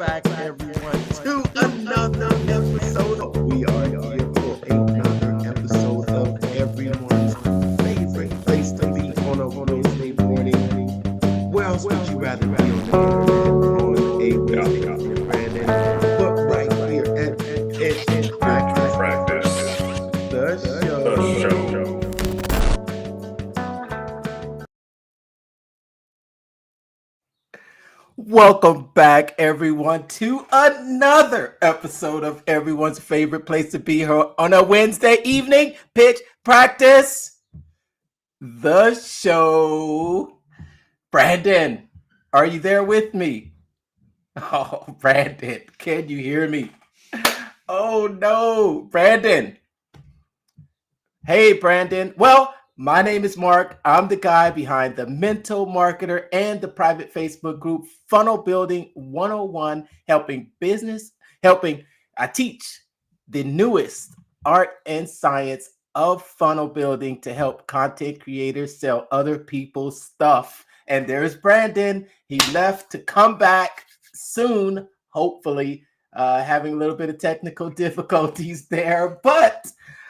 back, everyone, to another episode. We are here for another episode of everyone's favorite place to be on a Wednesday morning. Where else would you rather be on the internet on a Wednesday morning, Brandon? But right here at Practice, the show. Welcome back, everyone, to another episode of everyone's favorite place to be here on a Wednesday evening, Pitch Practice, the show. Brandon, are you there with me? Oh, Brandon, can you hear me? Oh, no, Brandon. Hey, Brandon. Well, my name is Mark. I'm the guy behind the Mental Marketer and the private Facebook group Funnel Building 101, I teach the newest art and science of funnel building to help content creators sell other people's stuff. And there's Brandon. He left to come back soon, hopefully, having a little bit of technical difficulties there, but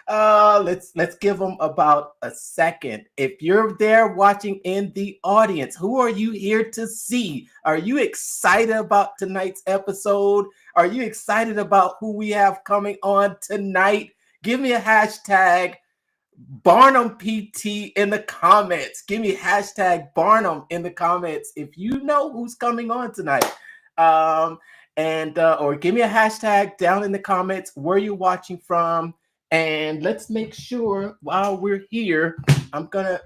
let's give them about a second. If you're there watching in the audience, who are you here to see? Are you excited about tonight's episode? Are you excited about who we have coming on tonight? Give me a hashtag BarnumPT in the comments. Give me hashtag Barnum in the comments if you know who's coming on tonight. Or give me a hashtag down in the comments where you're watching from. And let's make sure while we're here, I'm going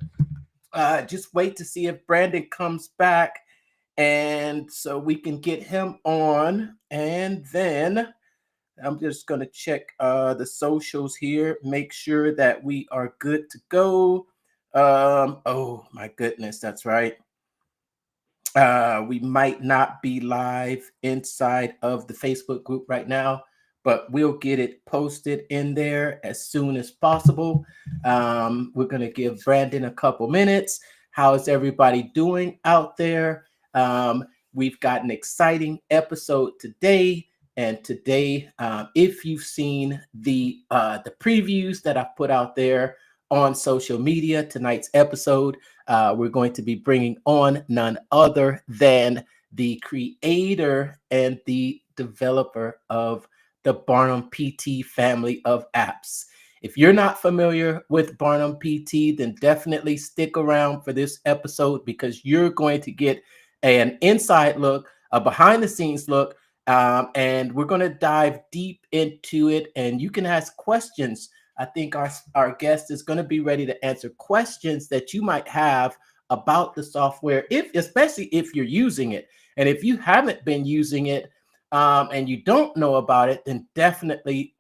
to just wait to see if Brandon comes back. And so we can get him on. And then I'm just going to check the socials here, make sure that we are good to go. Oh, my goodness, that's right. We might not be live inside of the Facebook group right now, but we'll get it posted in there as soon as possible. We're going to give Brandon a couple minutes. How is everybody doing out there? We've got an exciting episode today. And today, if you've seen the previews that I've put out there on social media, tonight's episode, we're going to be bringing on none other than the creator and the developer of the BarnumPT family of apps. If you're not familiar with BarnumPT, then definitely stick around for this episode because you're going to get an inside look, a behind the scenes look, and we're going to dive deep into it. And you can ask questions. I think our guest is going to be ready to answer questions that you might have about the software, especially if you're using it. And if you haven't been using it, and you don't know about it, then definitely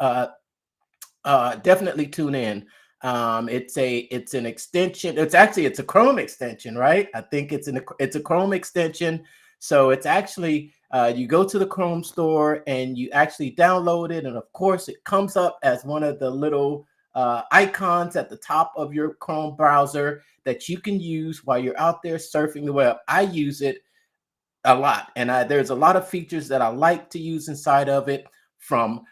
tune in. It's an extension. It's a Chrome extension, right? I think it's a Chrome extension. So it's actually you go to the Chrome store and you actually download it, and of course it comes up as one of the little icons at the top of your Chrome browser that you can use while you're out there surfing the web. I use it a lot, and there's a lot of features that I like to use inside of it, from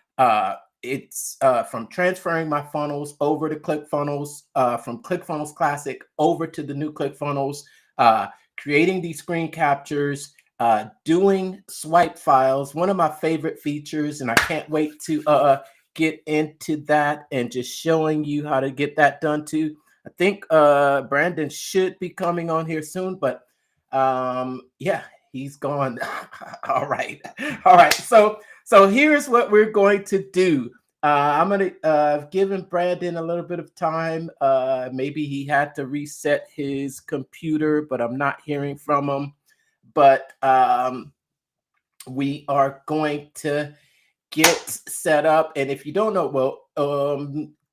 transferring my funnels over to ClickFunnels, from ClickFunnels Classic over to the new ClickFunnels, creating these screen captures, doing swipe files, one of my favorite features, and I can't wait to get into that and just showing you how to get that done too. I think Brandon should be coming on here soon, but yeah, he's gone. All right. So here's what we're going to do. I'm going to give Brandon a little bit of time. Maybe he had to reset his computer, but I'm not hearing from him. But we are going to get set up. And if you don't know,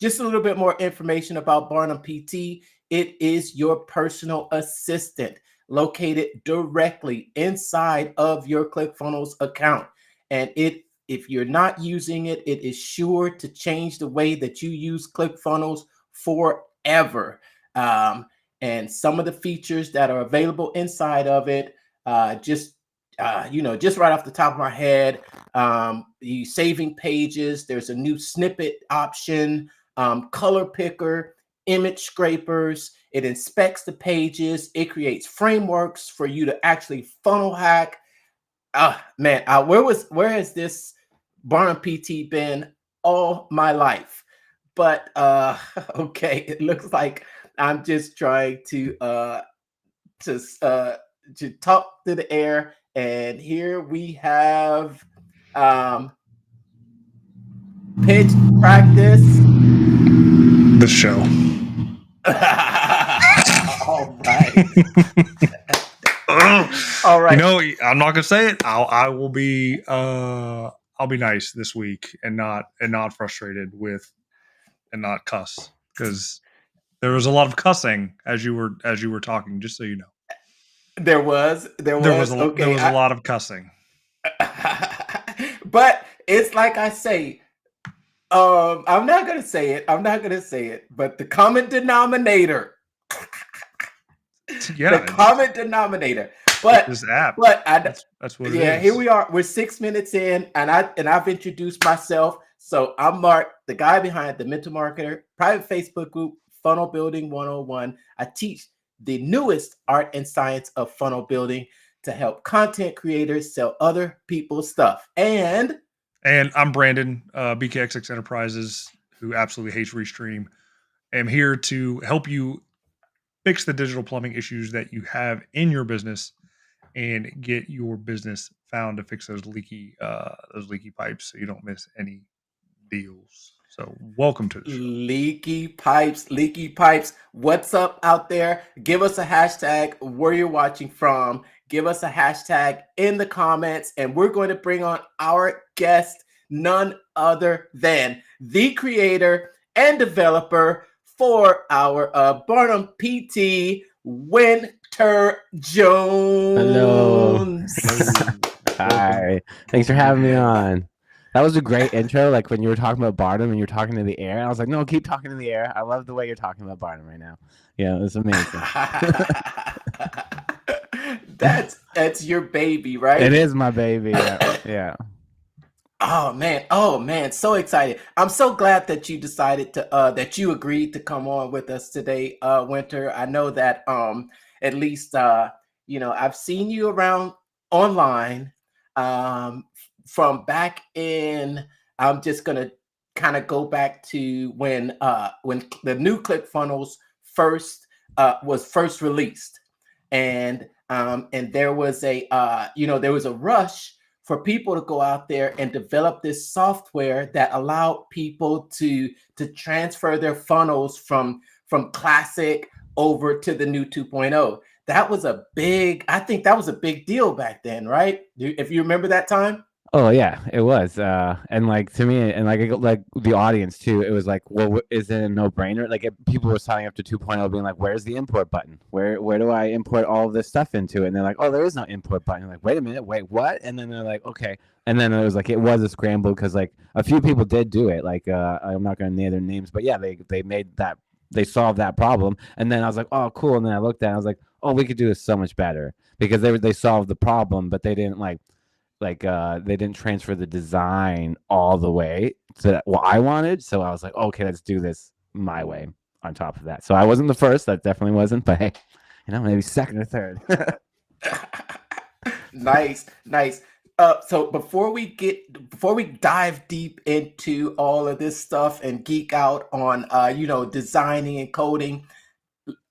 just a little bit more information about BarnumPT. It is your personal assistant located directly inside of your ClickFunnels account. And if you're not using it, it is sure to change the way that you use ClickFunnels forever. And some of the features that are available inside of it, just just right off the top of my head, you saving pages. There's a new snippet option, color picker, image scrapers. It inspects the pages. It creates frameworks for you to actually funnel hack. Man, where has this BarnumPT been all my life? But okay, it looks like I'm just trying to talk to the air, and here we have pitch practice. The show. All right. All right. I'm not gonna say it. I'll be nice this week and not frustrated with and not cuss, because there was a lot of cussing as you were talking, just so you know. There was a lot of cussing. But it's like I say, I'm not gonna say it, but the common denominator. Yeah, the common denominator. But this app. But that's what it is. Yeah, here we are. We're 6 minutes in, and I've introduced myself. So I'm Mark, the guy behind the Mental Marketer private Facebook group, Funnel Building 101. I teach the newest art and science of funnel building to help content creators sell other people's stuff. And I'm Brandon, BKXX Enterprises, who absolutely hates Restream. I'm here to help you fix the digital plumbing issues that you have in your business and get your business found to fix those leaky pipes so you don't miss any deals. So welcome to the show. Leaky pipes. What's up out there? Give us a hashtag where you're watching from. Give us a hashtag in the comments, and we're going to bring on our guest, none other than the creator and developer for our BarnumPT, Wynter Jones. Hello. Hi. Thanks for having me on. That was a great intro. Like when you were talking about Barnum and you were talking to the air, I was like, no, keep talking to the air. I love the way you're talking about Barnum right now. Yeah, it's amazing. That's your baby, right? It is my baby. Yeah. Oh man, so excited. I'm so glad that you decided to that you agreed to come on with us today, Wynter. I know that at least I've seen you around online from back in. I'm just gonna kind of go back to when the new ClickFunnels was first released, and there was a there was a rush for people to go out there and develop this software that allowed people to transfer their funnels from classic over to the new 2.0. I think that was a big deal back then, right? If you remember that time? Oh yeah, it was. And like to me, and like the audience too, it was like, well, is it a no-brainer? Like people were signing up to 2.0 being like, where's the import button? Where do I import all of this stuff into? And they're like, oh, there is no import button. I'm like, wait a minute, wait, what? And then they're like, okay. And then it was like, it was a scramble because like a few people did do it. Like I'm not going to name their names, but yeah, they made that, they solved that problem. And then I was like, oh, cool. And then I looked at it, I was like, oh, we could do this so much better because they solved the problem, but they didn't they didn't transfer the design all the way to what I wanted. So I was like, okay, let's do this my way on top of that. So I wasn't the first, that definitely wasn't, but hey, maybe second or third. Nice. So before we dive deep into all of this stuff and geek out on designing and coding,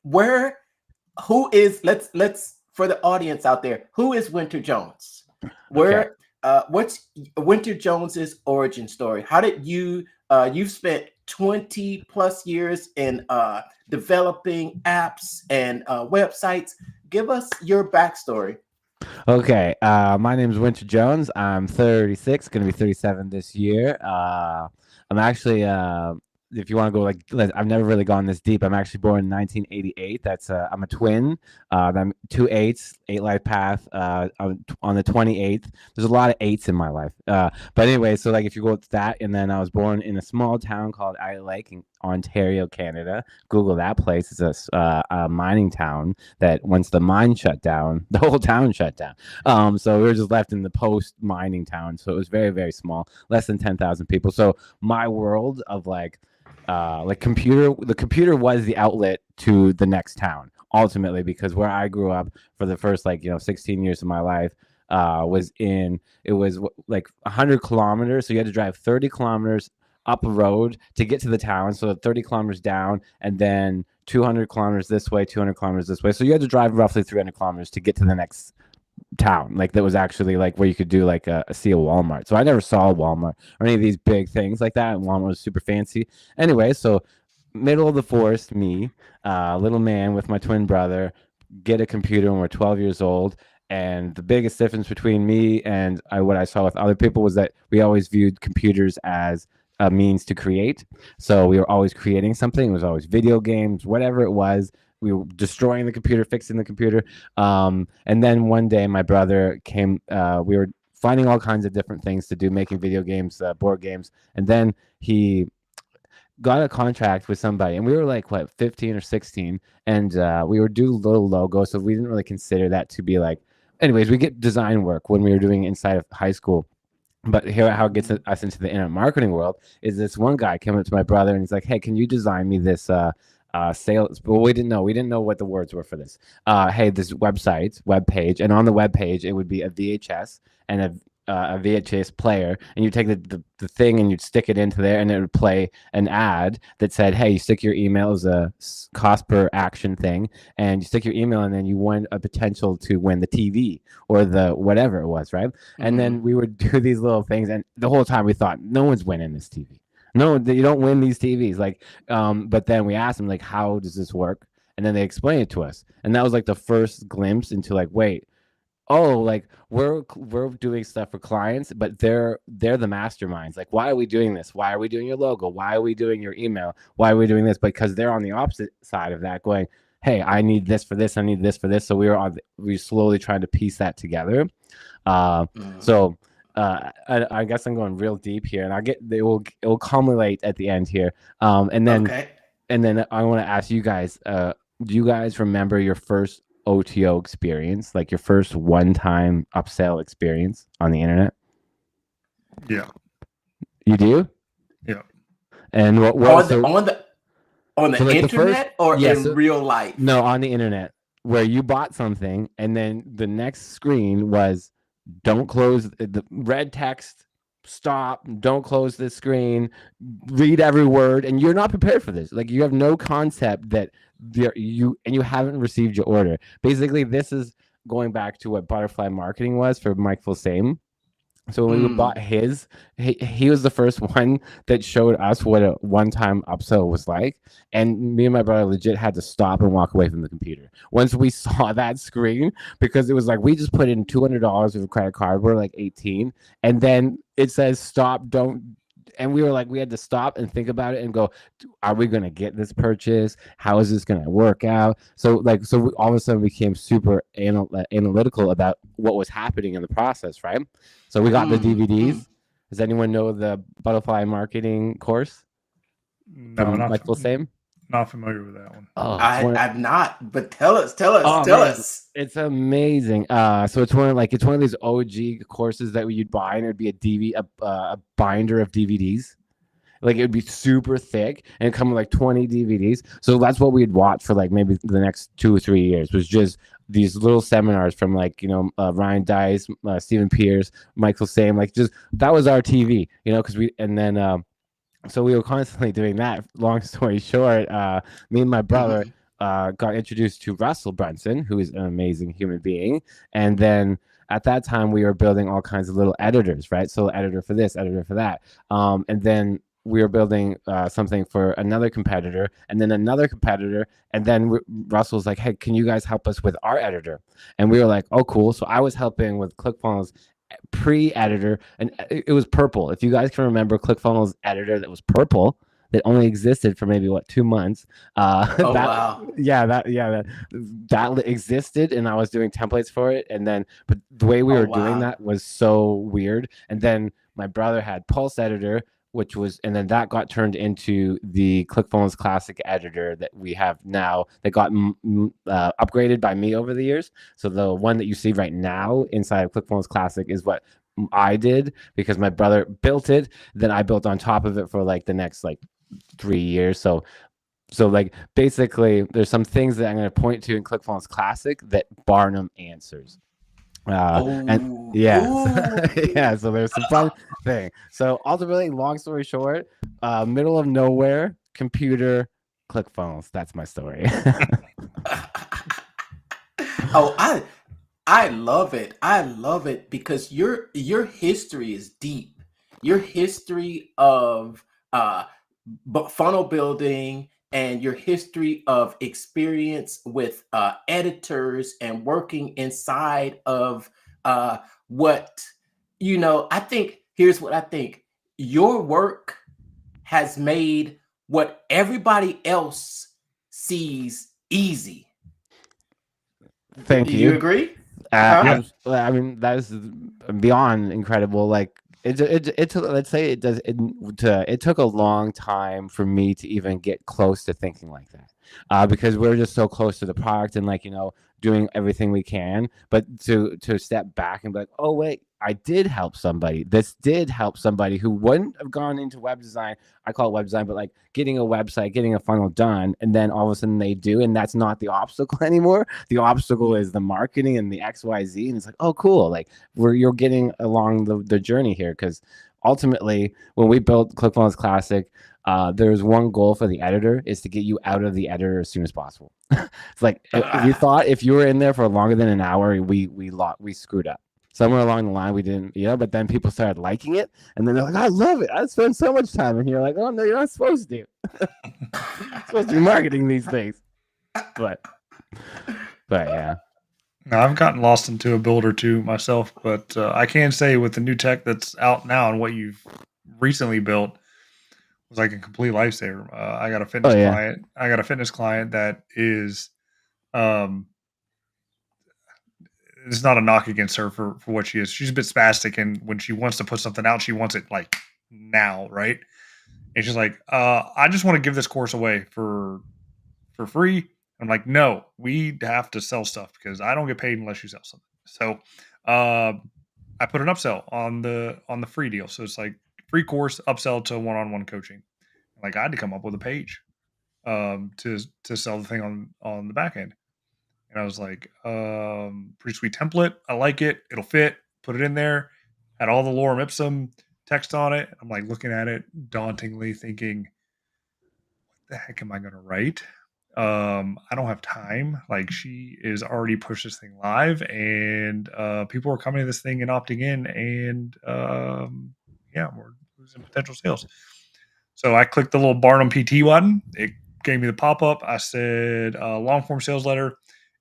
let's for the audience out there, who is Wynter Jones? What's Wynter Jones's origin story? How did you've spent 20 plus years in developing apps and websites? Give us your backstory. Okay, my name is Wynter Jones. I'm 36, going to be 37 this year. I'm actually, if you want to go I've never really gone this deep. I'm actually born in 1988. That's I'm a twin. I'm 2 8s, 8 life path. On the 28th, there's a lot of 8s in my life. But anyway, so like if you go with that, and then I was born in a small town called Idle Lake Ontario, Canada. Google that place. It's a mining town that once the mine shut down, the whole town shut down. So we were just left in the post mining town. So it was very, very small, less than 10,000 people. So my world of the computer was the outlet to the next town ultimately, because where I grew up for the first 16 years of my life was 100 kilometers. So you had to drive 30 kilometers up a road to get to the town. So 30 kilometers down, and then 200 kilometers this way, 200 kilometers this way. So you had to drive roughly 300 kilometers to get to the next town. That was actually where you could do see a Walmart. So I never saw a Walmart or any of these big things like that. And Walmart was super fancy. Anyway, so middle of the forest, me, little man with my twin brother, get a computer when we're 12 years old. And the biggest difference between me and what I saw with other people was that we always viewed computers as a means to create. So we were always creating something. It was always video games, whatever it was. We were destroying the computer, fixing the computer. And then one day my brother came, we were finding all kinds of different things to do, making video games, board games. And then he got a contract with somebody, and we were 15 or 16, and we were doing little logos. So we didn't really consider that to be anyways, we get design work when we were doing inside of high school. But here, how it gets us into the internet marketing world is this one guy came up to my brother and he's like, "Hey, can you design me this sales?" But we didn't know what the words were for this. Hey, this web page, and on the web page it would be a VHS and a VHS player, and you take the thing and you'd stick it into there, and it would play an ad that said, "Hey, you stick your email as a cost per action thing, and you stick your email, and then you win a potential to win the TV or the whatever it was, right?" Mm-hmm. And then we would do these little things, and the whole time we thought, no one's winning this TV. No, you don't win these TVs. But then we asked them how does this work? And then they explained it to us, and that was the first glimpse into wait. Oh, we're doing stuff for clients, but they're the masterminds. Why are we doing this? Why are we doing your logo? Why are we doing your email? Why are we doing this? Because they're on the opposite side of that, going, "Hey, I need this for this. I need this for this." So we were slowly trying to piece that together. So I guess I'm going real deep here, and it will culminate at the end here. And then I want to ask you guys, do you guys remember your first OTO experience, your first one-time upsell experience on the internet? Yeah. You do? Yeah. And what on the internet or in real life? No, on the internet, where you bought something and then the next screen was, "Don't close the red text. Stop, don't close this screen, read every word," and you're not prepared for this. You have no concept that you haven't received your order. Basically, this is going back to what butterfly marketing was for Mike Fulsame. So when we bought his, he was the first one that showed us what a one-time upsell was like. And me and my brother legit had to stop and walk away from the computer once we saw that screen, because it was we just put in $200 with a credit card. We're 18. And then it says, "Stop, don't." And we were we had to stop and think about it and go, are we going to get this purchase? How is this going to work out? So so we all of a sudden became super analytical about what was happening in the process, right? So we got the DVDs. Does anyone know the butterfly marketing course? No, Mike Fulsame? Not familiar with that one. Oh, I've not, but tell us. It's amazing. So it's one of these OG courses that you'd buy, and it'd be a binder of DVDs. It would be super thick, and it'd come with 20 DVDs. So that's what we'd watch for maybe the next 2 or 3 years, was just these little seminars from Ryan Dice, Stephen Pierce, Michael Sam. Just that was our TV, so we were constantly doing that. Long story short, me and my brother got introduced to Russell Brunson, who is an amazing human being. And then at that time, we were building all kinds of little editors, right? So editor for this, editor for that. And then we were building something for another competitor, and then another competitor. And then Russell's like, "Hey, can you guys help us with our editor?" And we were like, "Oh, cool." So I was helping with ClickFunnels pre-editor, and it was purple. If you guys can remember ClickFunnels editor that was purple, that only existed for maybe 2 months. Wow. Yeah, that existed, and I was doing templates for it. And then, but the way we were doing that was so weird. And then my brother had Pulse editor, which was, and then that got turned into the ClickFunnels Classic editor that we have now, that got upgraded by me over the years. So the one that you see right now inside of ClickFunnels Classic is what I did, because my brother built it. Then I built on top of it for like the next like 3 years. So like basically there's some things that I'm going to point to in ClickFunnels Classic that Barnum answers. And yeah, yeah, so there's some fun thing. So ultimately, long story short, middle of nowhere, computer, ClickFunnels. That's my story. Oh, I love it. I love it because your history is deep. Your history of funnel building and your history of experience with editors and working inside of what, I think, here's what I think. Your work has made what everybody else sees easy. Thank Do you. you agree? Yeah. I mean, that is beyond incredible. Like it let's say it took a long time for me to even get close to thinking like that, because we're just so close to the product and like, doing everything we can, but to step back and be like, oh wait, I did help somebody. This did help somebody who wouldn't have gone into web design. I call it web design, but like getting a website, getting a funnel done, and then all of a sudden they do, and that's not the obstacle anymore. The obstacle is the marketing and the XYZ, and it's like, oh cool, like you're getting along the journey here, because ultimately when we built ClickFunnels Classic, there's one goal for the editor, is to get you out of the editor as soon as possible. It's like we thought if you were in there for longer than an hour, we screwed up. Somewhere along the line we didn't, but then people started liking it, and then they're like, I love it, I spend so much time, and you're like, oh no, you're not supposed to. You're supposed to be marketing these things. But yeah. No, I've gotten lost into a build or two myself, but I can say with the new tech that's out now and what you've recently built was like a complete lifesaver. I got a fitness client. I got a fitness client that is, it's not a knock against her for what she is. She's a bit spastic, and when she wants to put something out, she wants it like now, right? And she's like, I just want to give this course away for free. I'm like, no, we have to sell stuff because I don't get paid unless you sell something. So I put an upsell on the free deal. So it's like free course upsell to one-on-one coaching. Like I had to come up with a page to sell the thing on the back end. And I was like, pretty sweet template. I like it. It'll fit. Put it in there. Had all the lorem ipsum text on it. I'm like looking at it dauntingly thinking, what the heck am I going to write? I don't have time. Like she is already pushed this thing live, and people are coming to this thing and opting in, and we're losing potential sales. So I clicked the little BarnumPT button. It gave me the pop-up. I said long form sales letter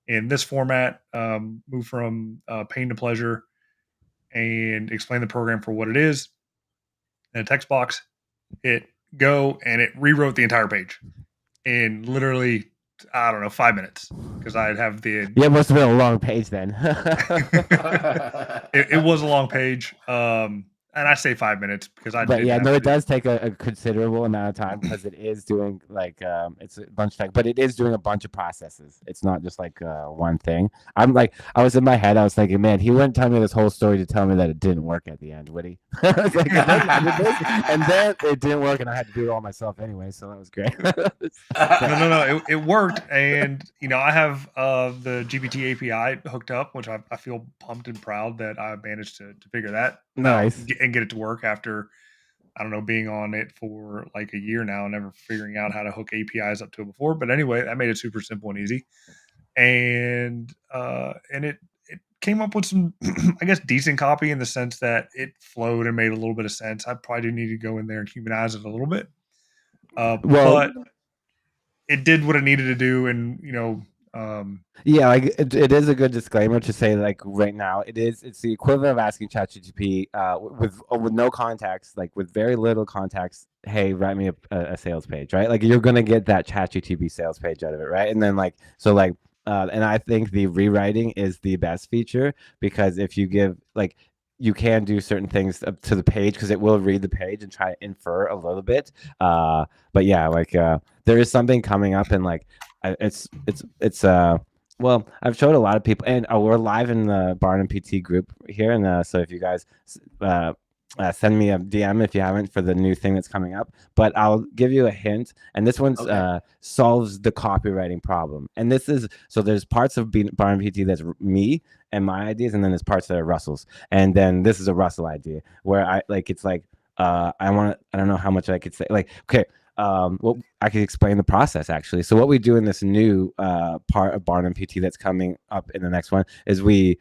in this format, move from pain to pleasure, and explain the program for what it is. In a text box, hit go, and it rewrote the entire page in literally, I don't know, 5 minutes, because I'd have the... Yeah, it must have been a long page then. it was a long page. And I say 5 minutes because it does take a considerable amount of time, because it is doing like it's a bunch of tech, but it is doing a bunch of processes. It's not just like one thing. I'm like, I was in my head, I was thinking, man, he wouldn't tell me this whole story to tell me that it didn't work at the end, would he? I was like, and then it didn't work, and I had to do it all myself anyway, so that was great. No, it worked, and I have the GPT API hooked up, which I feel pumped and proud that I managed to figure that nice and get it to work after, I don't know, being on it for like a year now, never figuring out how to hook APIs up to it before. But anyway, that made it super simple and easy. And it came up with some, I guess, decent copy in the sense that it flowed and made a little bit of sense. I probably do need to go in there and humanize it a little bit. But it did what it needed to do. And, like it is a good disclaimer to say, like right now it's the equivalent of asking ChatGPT with no context, like with very little context, hey, write me a sales page, right? Like you're gonna get that ChatGPT sales page out of it, right? And then and I think the rewriting is the best feature, because if you give, like, you can do certain things up to the page because it will read the page and try to infer a little bit. But yeah, like there is something coming up, and like it's well, I've showed a lot of people, and we're live in the BarnumPT group here, and so if you guys send me a DM if you haven't for the new thing that's coming up. But I'll give you a hint, and this one solves the copywriting problem. And this is so there's parts of BarnumPT that's me and my ideas, and then there's parts that are Russell's, and then this is a Russell idea where I like it's like I don't know how much I could say, like, okay. Well, I could explain the process actually. So what we do in this new part of BarnumPT that's coming up in the next one is we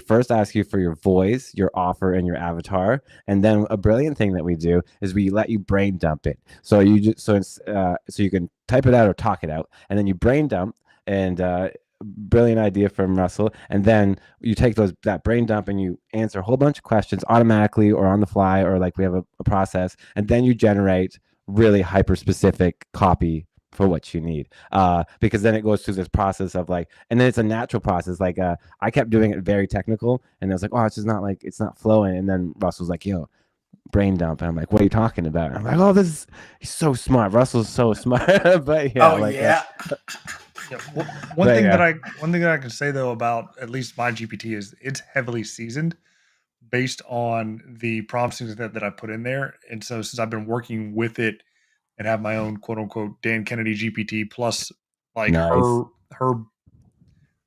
first ask you for your voice, your offer, and your avatar, and then a brilliant thing that we do is we let you brain dump it. So you just so you can type it out or talk it out, and then you brain dump, and brilliant idea from Russell, and then you take that brain dump and you answer a whole bunch of questions automatically or on the fly, or like we have a process, and then you generate really hyper specific copy for what you need, because then it goes through this process of like, and then it's a natural process. Like I kept doing it very technical, and I was like, oh, it's just not like, it's not flowing. And then Russell's like, yo, brain dump, and I'm like, what are you talking about? And I'm like, oh, he's so smart. Russell's so smart. But yeah, one thing that I can say though about at least my GPT is it's heavily seasoned based on the prompts that I put in there. And so since I've been working with it and have my own quote unquote Dan Kennedy GPT plus like nice. her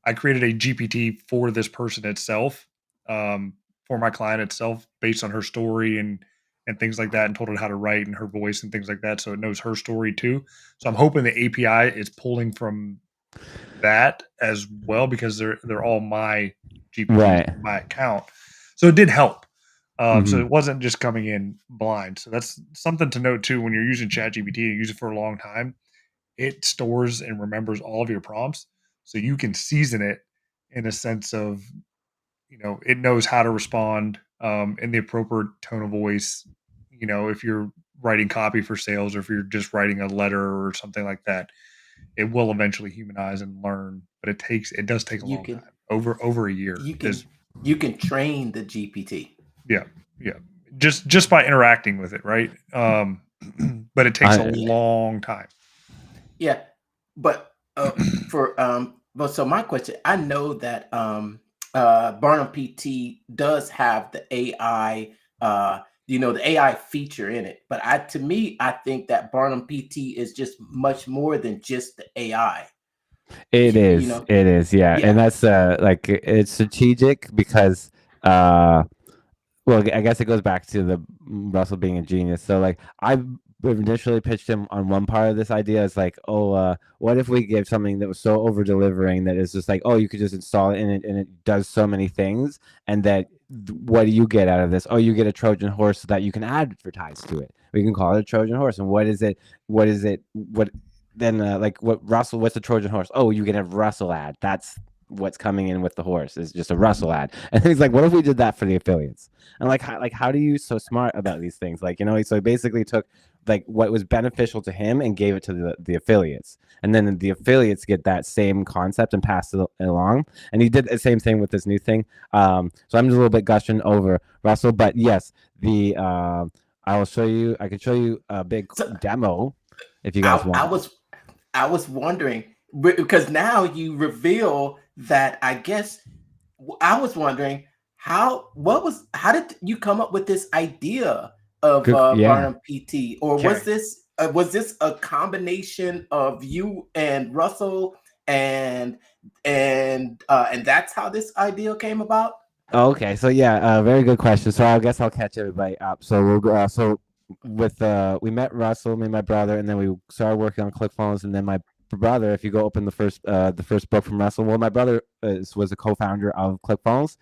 I created a GPT for this person itself, for my client itself, based on her story and things like that, and told it how to write and her voice and things like that. So it knows her story too. So I'm hoping the API is pulling from that as well, because they're all my GPT, right, my account. So it did help. So it wasn't just coming in blind. So that's something to note too. When you're using ChatGPT and you use it for a long time, it stores and remembers all of your prompts. So you can season it in a sense of, it knows how to respond in the appropriate tone of voice. If you're writing copy for sales, or if you're just writing a letter or something like that, it will eventually humanize and learn. But it does take a long time, over a year. You can train the GPT. Yeah. Just by interacting with it, right? But it takes a long time. Yeah, but so my question, I know that BarnumPT does have the AI, the AI feature in it. But to me, I think that BarnumPT is just much more than just the AI. It is, yeah. And that's like, it's strategic because well, I guess it goes back to the Russell being a genius. So like I initially pitched him on one part of this idea. It's like, what if we gave something that was so over delivering that it's just like, you could just install it and it does so many things, and that what do you get out of this? You get a Trojan horse so that you can advertise to it. We can call it a Trojan horse. And what is it? Then like what's the Trojan horse? You get a Russell ad. That's what's coming in with the horse, is just a Russell ad. And he's like, what if we did that for the affiliates? And how do you so smart about these things? Like, so he basically took like what was beneficial to him and gave it to the affiliates, and then the affiliates get that same concept and pass it along. And he did the same thing with this new thing. So I'm just a little bit gushing over Russell, but yes, I can show you a big demo if you guys want. I was wondering, because now you reveal that, I guess I was wondering how did you come up with this idea of BarnumPT, or was this a combination of you and Russell, and that's how this idea came about? Okay, so very good question. So I guess I'll catch everybody up. So we'll go. We met Russell, me and my brother, and then we started working on ClickFunnels, and then my brother, if you go open the first book from Russell, well, my brother was a co-founder of ClickFunnels,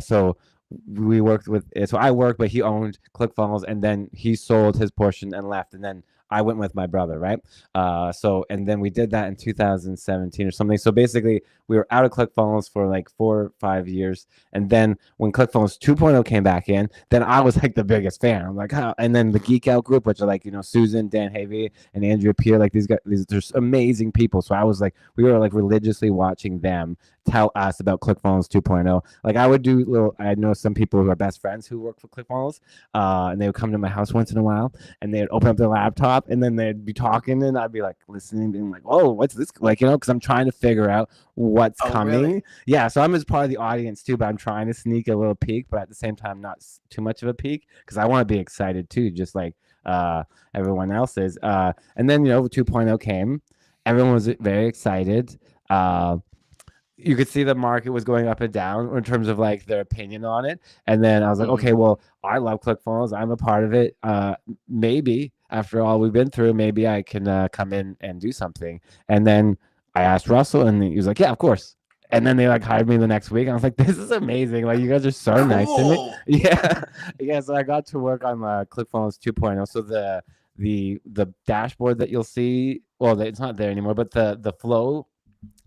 so we worked with it. So I worked, but he owned ClickFunnels, and then he sold his portion and left, and then I went with my brother, right? And then we did that in 2017 or something. So basically, we were out of ClickFunnels for like 4 or 5 years. And then when ClickFunnels 2.0 came back in, then I was like the biggest fan. I'm like, and then the Geek Out group, which are like, Susan, Dan Havey, and Andrea Peer, like these guys, they're amazing people. So I was like, we were like religiously watching them tell us about ClickFunnels 2.0. Like I would do little. I know some people who are best friends who work for ClickFunnels, and they would come to my house once in a while, and they'd open up their laptop, and then they'd be talking, and I'd be like listening, being like, "Oh, what's this?" Like, because I'm trying to figure out what's coming. Really? Yeah, so I'm as part of the audience too, but I'm trying to sneak a little peek, but at the same time, not too much of a peek because I want to be excited too, just like everyone else is. And then 2.0 came, everyone was very excited. You could see the market was going up and down in terms of like their opinion on it. And then I was like, okay, well, I love ClickFunnels. I'm a part of it. Maybe after all we've been through, maybe I can come in and do something. And then I asked Russell, and he was like, yeah, of course. And then they like hired me the next week. And I was like, this is amazing. Like, you guys are so nice to me. Yeah. Yeah. So I got to work on ClickFunnels 2.0. So the dashboard that you'll see, well, it's not there anymore, but the flow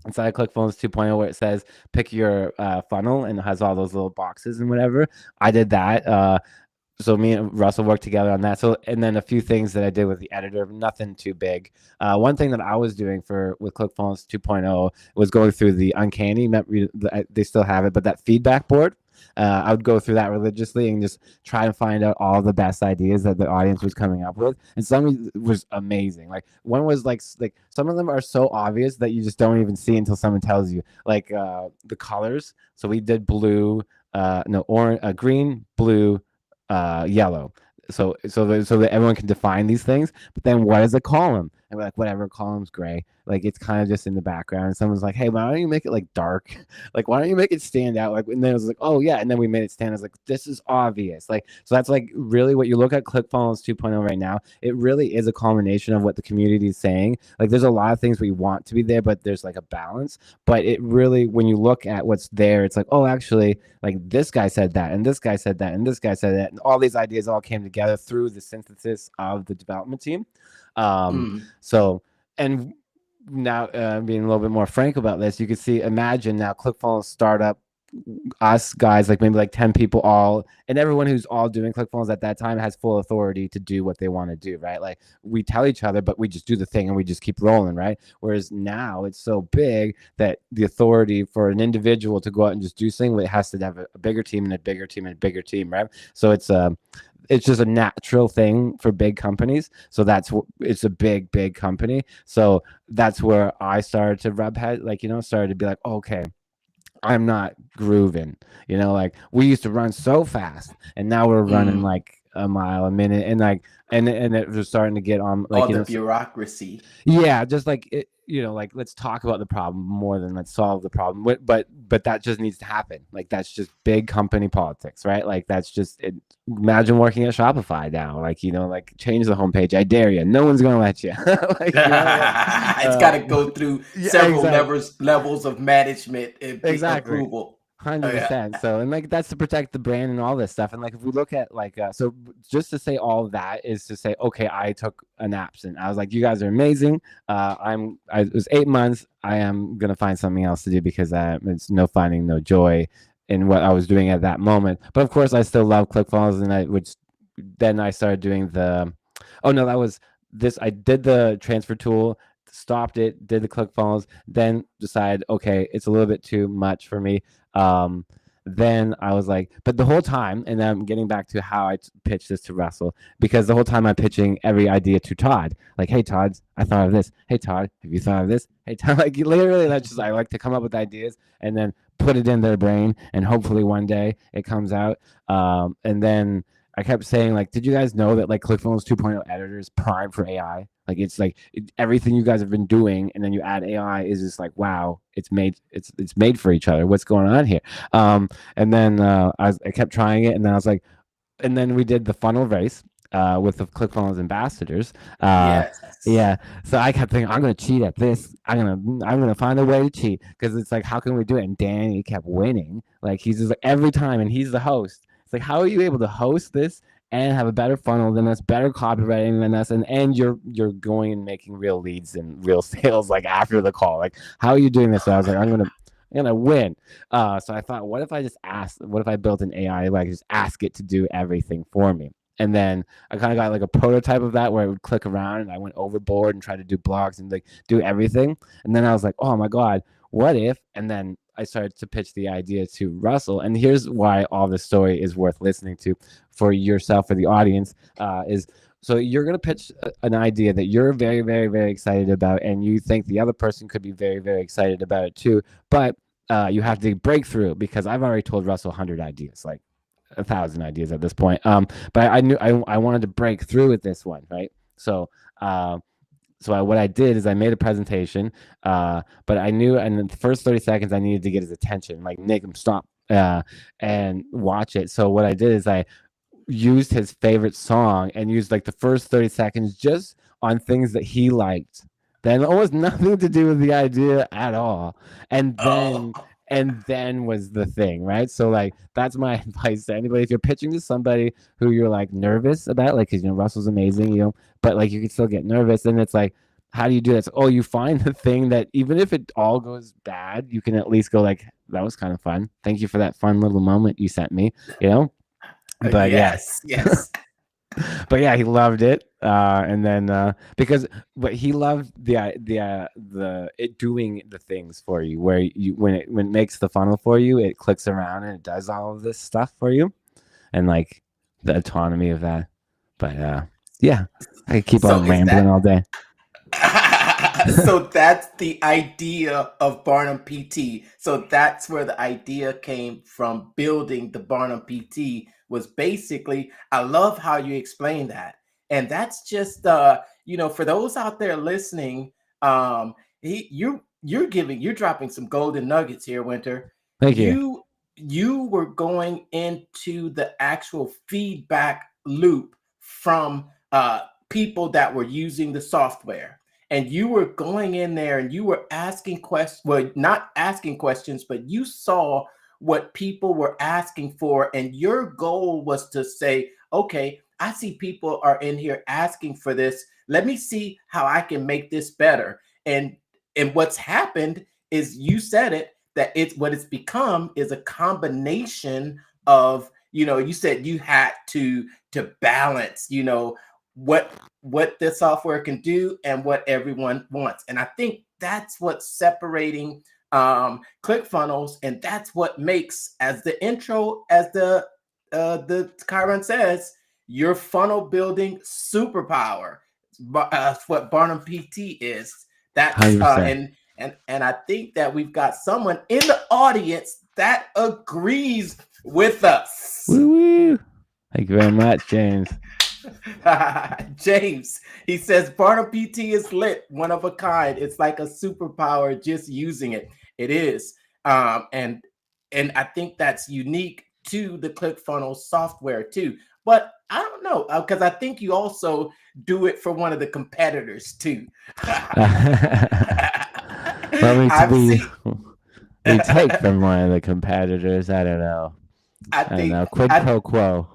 inside ClickFunnels 2.0 where it says pick your funnel and it has all those little boxes and whatever. I did that. So me and Russell worked together on that. So, and then a few things that I did with the editor, nothing too big. One thing that I was doing with ClickFunnels 2.0 was going through the Uncanny. They still have it, but that feedback board. I would go through that religiously and just try to find out all the best ideas that the audience was coming up with. And some was amazing. Like one was like some of them are so obvious that you just don't even see until someone tells you. Like the colors. So we did blue, orange, green, blue, yellow. So that everyone can define these things. But then what is a column? And we're like, whatever, column's gray. Like it's kind of just in the background. And someone's like, hey, why don't you make it like dark? Like, why don't you make it stand out? Like, and then it was like, oh yeah. And then we made it stand. I was like, this is obvious. Like, so that's like really what you look at ClickFunnels 2.0 right now. It really is a culmination of what the community is saying. Like there's a lot of things we want to be there, but there's like a balance. But it really, when you look at what's there, it's like, oh, actually, like this guy said that, and this guy said that, and this guy said that, and all these ideas all came together through the synthesis of the development team. So, and now being a little bit more frank about this, you can see, imagine now ClickFunnels startup, us guys, like maybe like 10 people all, and everyone who's all doing ClickFunnels at that time has full authority to do what they want to do, right? Like we tell each other, but we just do the thing and we just keep rolling, right? Whereas now it's so big that the authority for an individual to go out and just do something, it has to have a bigger team and a bigger team and a bigger team, right? So it's just a natural thing for big companies. So it's a big company. So that's where I started to rub head, like, started to be like, okay, I'm not grooving, like we used to run so fast and now we're running like a mile a minute, and like, and it was starting to get on like all the bureaucracy. Yeah. Just like it, like let's talk about the problem more than let's solve the problem. But that just needs to happen. Like that's just big company politics, right? Like that's just it. Imagine working at Shopify now, like, like change the homepage. I dare you. No one's going to let you. Like, it's got to go through several levels of management and approval. 100%. So, and like that's to protect the brand and all this stuff. And like if we look at like so just to say all of that is to say, okay, I took an absent. I was like, you guys are amazing. It was 8 months. I am gonna find something else to do because it's finding no joy in what I was doing at that moment. But of course I still love ClickFunnels, and then I started doing I did the transfer tool, stopped it, did the ClickFunnels, then decided, okay, it's a little bit too much for me. Then I was like, but the whole time, and I'm getting back to how I pitched this to Russell, because the whole time I'm pitching every idea to Todd, like, hey Todd, I thought of this. Hey Todd, have you thought of this? Hey Todd, like literally, that's just, I like to come up with ideas and then put it in their brain, and hopefully one day it comes out. And then I kept saying, like, did you guys know that like ClickFunnels 2.0 editor is prime for AI? Like it's like everything you guys have been doing, and then you add AI is just like, wow, it's made for each other. What's going on here? And then I kept trying it, and then I was like, and then we did the funnel race with the ClickFunnels ambassadors. Yes. Yeah. So I kept thinking, I'm gonna cheat at this. I'm gonna find a way to cheat, because it's like, how can we do it? And Danny kept winning. Like he's just like every time, and he's the host. It's like, how are you able to host this and have a better funnel than us, better copywriting than us, and you're going and making real leads and real sales like after the call? Like, how are you doing this? So I was like, I'm gonna win. So I thought, what if I built an AI, like just ask it to do everything for me? And then I kind of got like a prototype of that where it would click around, and I went overboard and tried to do blogs and like do everything. And then I was like, oh my God, what if? And then I started to pitch the idea to Russell. And here's why all this story is worth listening to for yourself or the audience. Is so you're going to pitch an idea that you're very, very, very excited about, and you think the other person could be very, very excited about it too. But you have to break through, because I've already told Russell 100 ideas, like 1,000 ideas at this point. But I knew I wanted to break through with this one, right? So what I did is I made a presentation, but I knew in the first 30 seconds I needed to get his attention, like, Nick, stop and watch it. So what I did is I used his favorite song and used like the first 30 seconds just on things that he liked. Then almost nothing to do with the idea at all. And then was the thing, right? So like, that's my advice to anybody. If you're pitching to somebody who you're like nervous about, like, because Russell's amazing, but like you can still get nervous, and it's like, how do you do that? So, you find the thing that even if it all goes bad, you can at least go like, that was kind of fun. Thank you for that fun little moment you sent me, But yes. but yeah, he loved it, and then but he loved the it doing the things for you, where you when it makes the funnel for you, it clicks around and it does all of this stuff for you, and like the autonomy of that. But yeah, I could keep on rambling all day. So that's the idea of BarnumPT. So that's where the idea came from. Building the BarnumPT was basically, I love how you explain that. And that's just, for those out there listening, you're dropping some golden nuggets here, Wynter. Thank you. You were going into the actual feedback loop from people that were using the software. And you were going in there and you were asking questions, well, not asking questions, but you saw what people were asking for. And your goal was to say, okay, I see people are in here asking for this. Let me see how I can make this better. And what's happened is, you said it, that what it's become is a combination of, you said you had to balance, what the software can do and what everyone wants. And I think that's what's separating ClickFunnels, and that's what makes, as the intro, as the Chiron says, your funnel building superpower. That's what BarnumPT is. That's and I think that we've got someone in the audience that agrees with us. Woo-woo. Thank you very much, James. James, he says BarnumPT is lit, one of a kind. It's like a superpower just using it. It is, and I think that's unique to the ClickFunnels software too. But I don't know, because I think you also do it for one of the competitors too. We take from one of the competitors. I don't know. I think quid pro quo.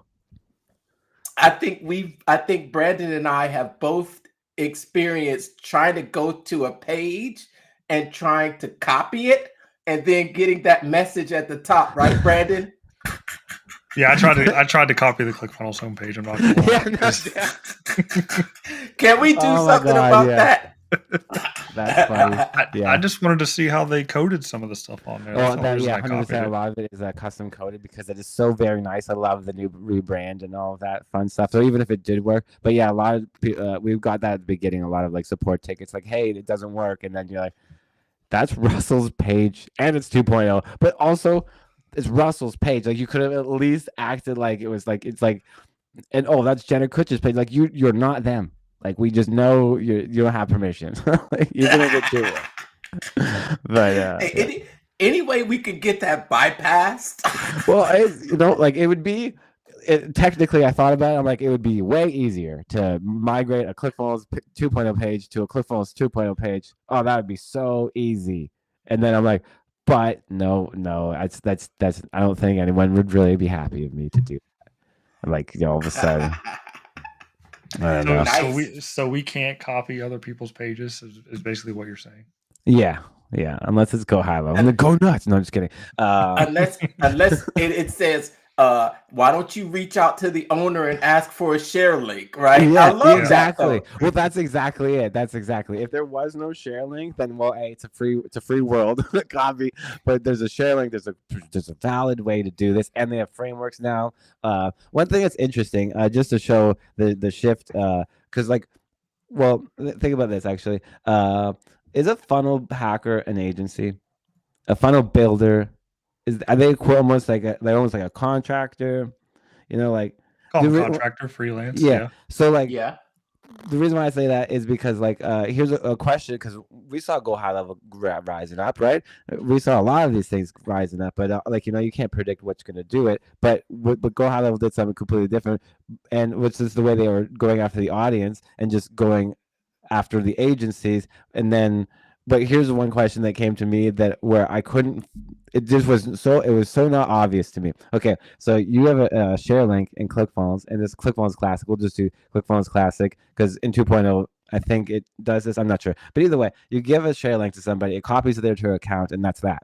I think Brandon and I have both experienced trying to go to a page and trying to copy it, and then getting that message at the top, right, Brandon? Yeah, I tried to copy the ClickFunnels homepage. I'm not gonna lie. Can we do something about that? That's funny. I just wanted to see how they coded some of the stuff on there. 100%. A lot of it is custom coded because it is so very nice. I love the new rebrand and all of that fun stuff. So even if it did work, but yeah, a lot of we've got that at the beginning. A lot of like support tickets, like, hey, it doesn't work, and then you're like, that's Russell's page, and it's 2.0, but also it's Russell's page. Like, you could have at least acted like it was like, it's like, and that's Jenna Kutch's page. Like, you're not them. Like, we just know you don't have permission. Like, you're gonna get to it. But any way we could get that bypassed? Well, it would be. Technically, I thought about it. I'm like, it would be way easier to migrate a ClickFunnels 2.0 page to a ClickFunnels 2.0 page. Oh, that would be so easy. And then I'm like, but no, that's. I don't think anyone would really be happy with me to do that. I'm like, all of a sudden. So we can't copy other people's pages is basically what you're saying. Yeah, unless it's go high level. I'm like, go nuts. No, I'm just kidding. Unless it says why don't you reach out to the owner and ask for a share link, right? I Yeah, love exactly. that. Well, that's exactly it. That's exactly. If there was no share link, then well, hey, it's a free world copy. But there's a share link. There's a valid way to do this, and they have frameworks now. One thing that's interesting, just to show the shift, because like, well, think about this actually. Is a funnel hacker an agency? A funnel builder are they almost like they're almost like a contractor? You know, like Call the them re- contractor, freelance. yeah. Yeah. So like Yeah. the reason why I say that is because like here's a question, because we saw Go High Level rising up, right? We saw a lot of these things rising up, but like you can't predict what's going to do it. But Go High Level did something completely different, and which is the way they were going after the audience and just going after the agencies, and then. But here's one question that came to me that where I couldn't. It just was so. It was so not obvious to me. Okay, so you have a share link in ClickFunnels, and this ClickFunnels Classic. We'll just do ClickFunnels Classic because in 2.0, I think it does this. I'm not sure, but either way, you give a share link to somebody, it copies it there to your account, and that's that.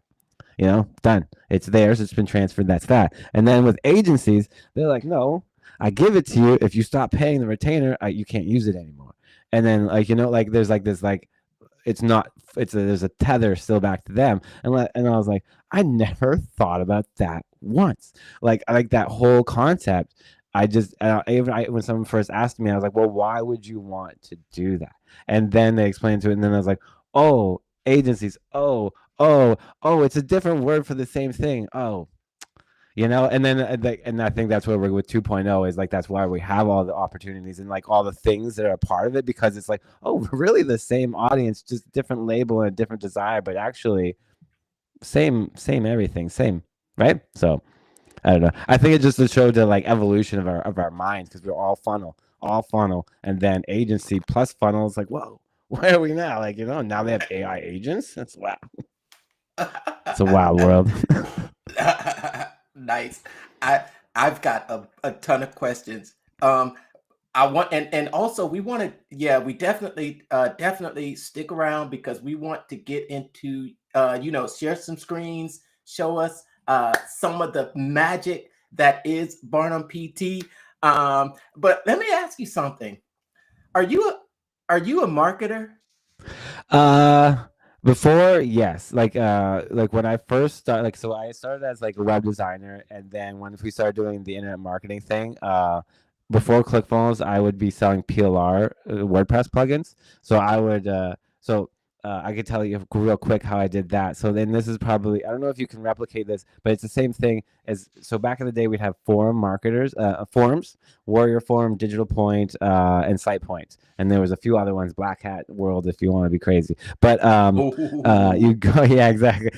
Done. It's theirs. It's been transferred. That's that. And then with agencies, they're like, no, I give it to you. If you stop paying the retainer, you can't use it anymore. And then like there's like this like it's not there's a tether still back to them, and I was like, I never thought about that once, like that whole concept. I just when someone first asked me, I was like, well, why would you want to do that? And then they explained to it, and then I was like, oh, agencies, oh, it's a different word for the same thing. Oh, and then and I think that's where we're with 2.0 is like that's why we have all the opportunities and like all the things that are a part of it, because it's like, oh, we're really the same audience, just different label and a different desire, but actually same everything, same, right? So I don't know. I think it just showed the like evolution of our minds, because we're all funnel, and then agency plus funnel is like, whoa, where are we now? Like now they have AI agents. That's wow. It's a wild world. Nice. I've got a ton of questions. I want and also we want to we definitely stick around, because we want to get into share some screens, show us some of the magic that is Barnum PT. But let me ask you something. Are you a marketer? Before, yes, like when I first started, like so I started as like a web designer, and then once we started doing the internet marketing thing, before ClickFunnels, I would be selling PLR WordPress plugins. So I would I could tell you real quick how I did that. So then this is probably, I don't know if you can replicate this, but it's the same thing as, so back in the day, we'd have forum marketers, forums, Warrior Forum, Digital Point, and Site Point. And there was a few other ones, Black Hat World, if you want to be crazy. But you go, yeah, exactly.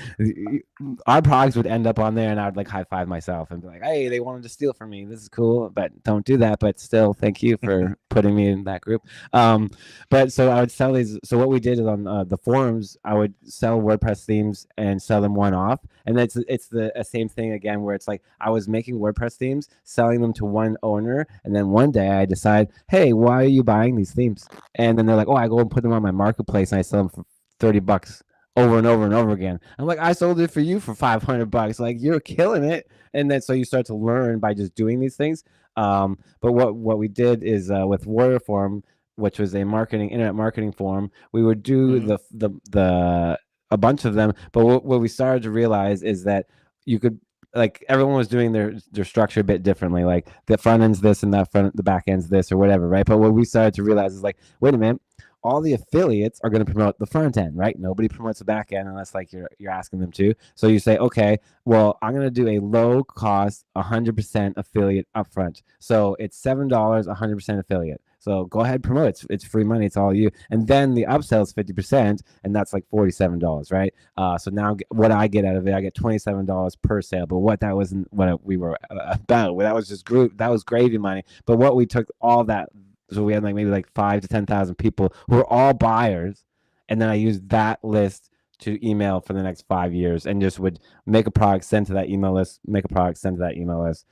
Our products would end up on there, and I would like high five myself and be like, hey, they wanted to steal from me. This is cool, but don't do that. But still, thank you for putting me in that group. But so I would sell these. So what we did is on the forums, I would sell WordPress themes and sell them one off. And it's the same thing again, where it's like I was making WordPress themes, selling them to one owner, and then one day I decide, hey, why are you buying these themes? And then they're like, oh, I go and put them on my marketplace and I sell them for $30 over and over and over again. I'm like, I sold it for you for $500. Like, you're killing it. And then so you start to learn by just doing these things. But what we did is with Warrior Forum, which was a internet marketing forum, we would do the a bunch of them. But what we started to realize is that you could, like, everyone was doing their structure a bit differently. Like the front end's this and the back end's this or whatever, right? But what we started to realize is like, wait a minute, all the affiliates are going to promote the front end, right? Nobody promotes the back end unless like you're asking them to. So you say, okay, well, I'm going to do a low cost 100% affiliate upfront. So it's $7, 100% affiliate. So go ahead, promote it. It's free money. It's all you. And then the upsell is 50%, and that's like $47, right? So now what I get out of it, I get $27 per sale. But what that wasn't what we were about. That was just that was gravy money. But what we took all that. So we had like maybe like 5,000 to 10,000 people who were all buyers, and then I used that list to email for the next 5 years, and just would make a product, send to that email list, make a product, send to that email list,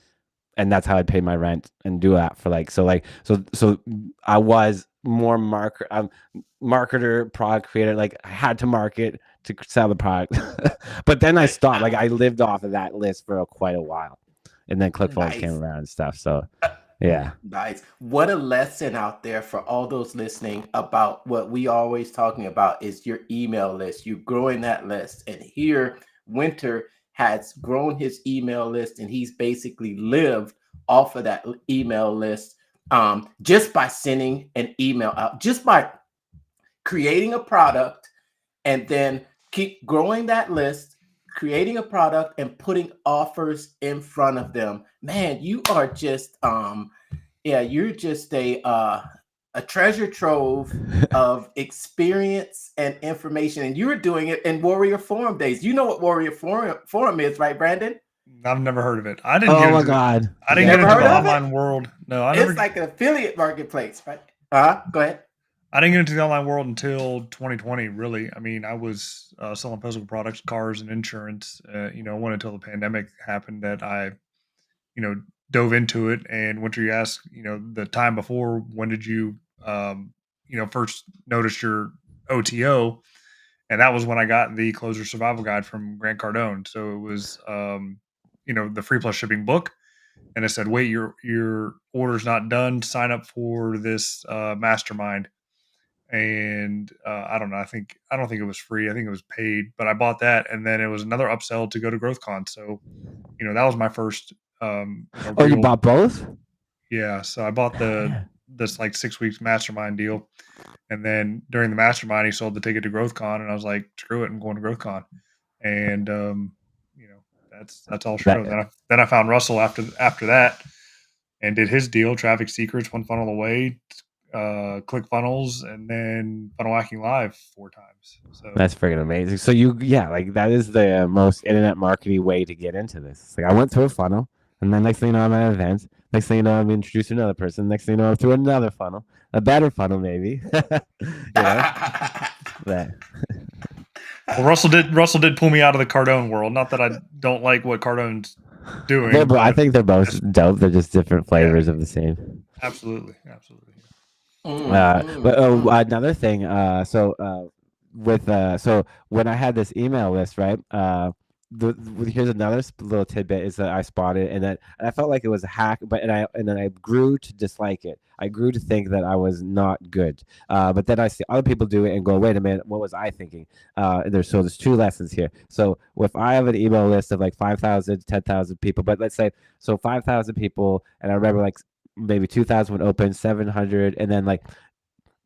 and that's how I'd pay my rent and do that for like so I was more marketer, product creator. Like I had to market to sell the product, but then I stopped. Like I lived off of that list for quite a while. and then ClickFunnels came Nice. around and stuff. So yeah. Nice. What a lesson out there for all those listening about what we always talking about is your email list. You growing that list. And here, Wynter has grown his email list and he's basically lived off of that email list just by sending an email out, just by creating a product and then keep growing that list, creating a product and putting offers in front of them. Man, you are just you're just a treasure trove of experience and information. And you were doing it in Warrior Forum days. You know what Warrior Forum is, right, Brandon? I've never heard of it. I didn't. Oh my God! I didn't get into the online world. No, it's like an affiliate marketplace, right? Go ahead. I didn't get into the online world until 2020. Really, I mean, I was selling physical products, cars, and insurance. It wasn't until the pandemic happened that I, dove into it. And Wynter, you asked, the time before, when did you, first notice your OTO? And that was when I got the Closer Survival Guide from Grant Cardone. So it was, the free plus shipping book. And it said, wait, your order's not done. Sign up for this mastermind. And I don't know. I don't think it was free. I think it was paid. But I bought that, and then it was another upsell to go to GrowthCon. So, that was my first. You bought both? Yeah. So I bought this like 6 weeks mastermind deal, and then during the mastermind, he sold the ticket to GrowthCon, and I was like, screw it, I'm going to GrowthCon, and that's all true. Then I found Russell after that, and did his deal, Traffic Secrets, One Funnel Away, ClickFunnels, and then Funnel Hacking Live 4 times. So that's freaking amazing. So that is the most internet marketing way to get into this. Like I went through a funnel, and then next thing you know, I'm at an event. Next thing you know, I'm introduced to another person. Next thing you know, I'm through another funnel, a better funnel maybe. That. Well, Russell did pull me out of the Cardone world. Not that I don't like what Cardone's doing. I think they're both dope. They're just different flavors of the same. Absolutely. But another thing. So when I had this email list, right? Here's another little tidbit is that I spotted, and I felt like it was a hack, and then I grew to dislike it. I grew to think that I was not good. But then I see other people do it and go, wait a minute, what was I thinking? There's 2 lessons here. So if I have an email list of like 5,000, 10,000 people, but let's say 5,000 people, and I remember like maybe 2,000 would open, 700, and then like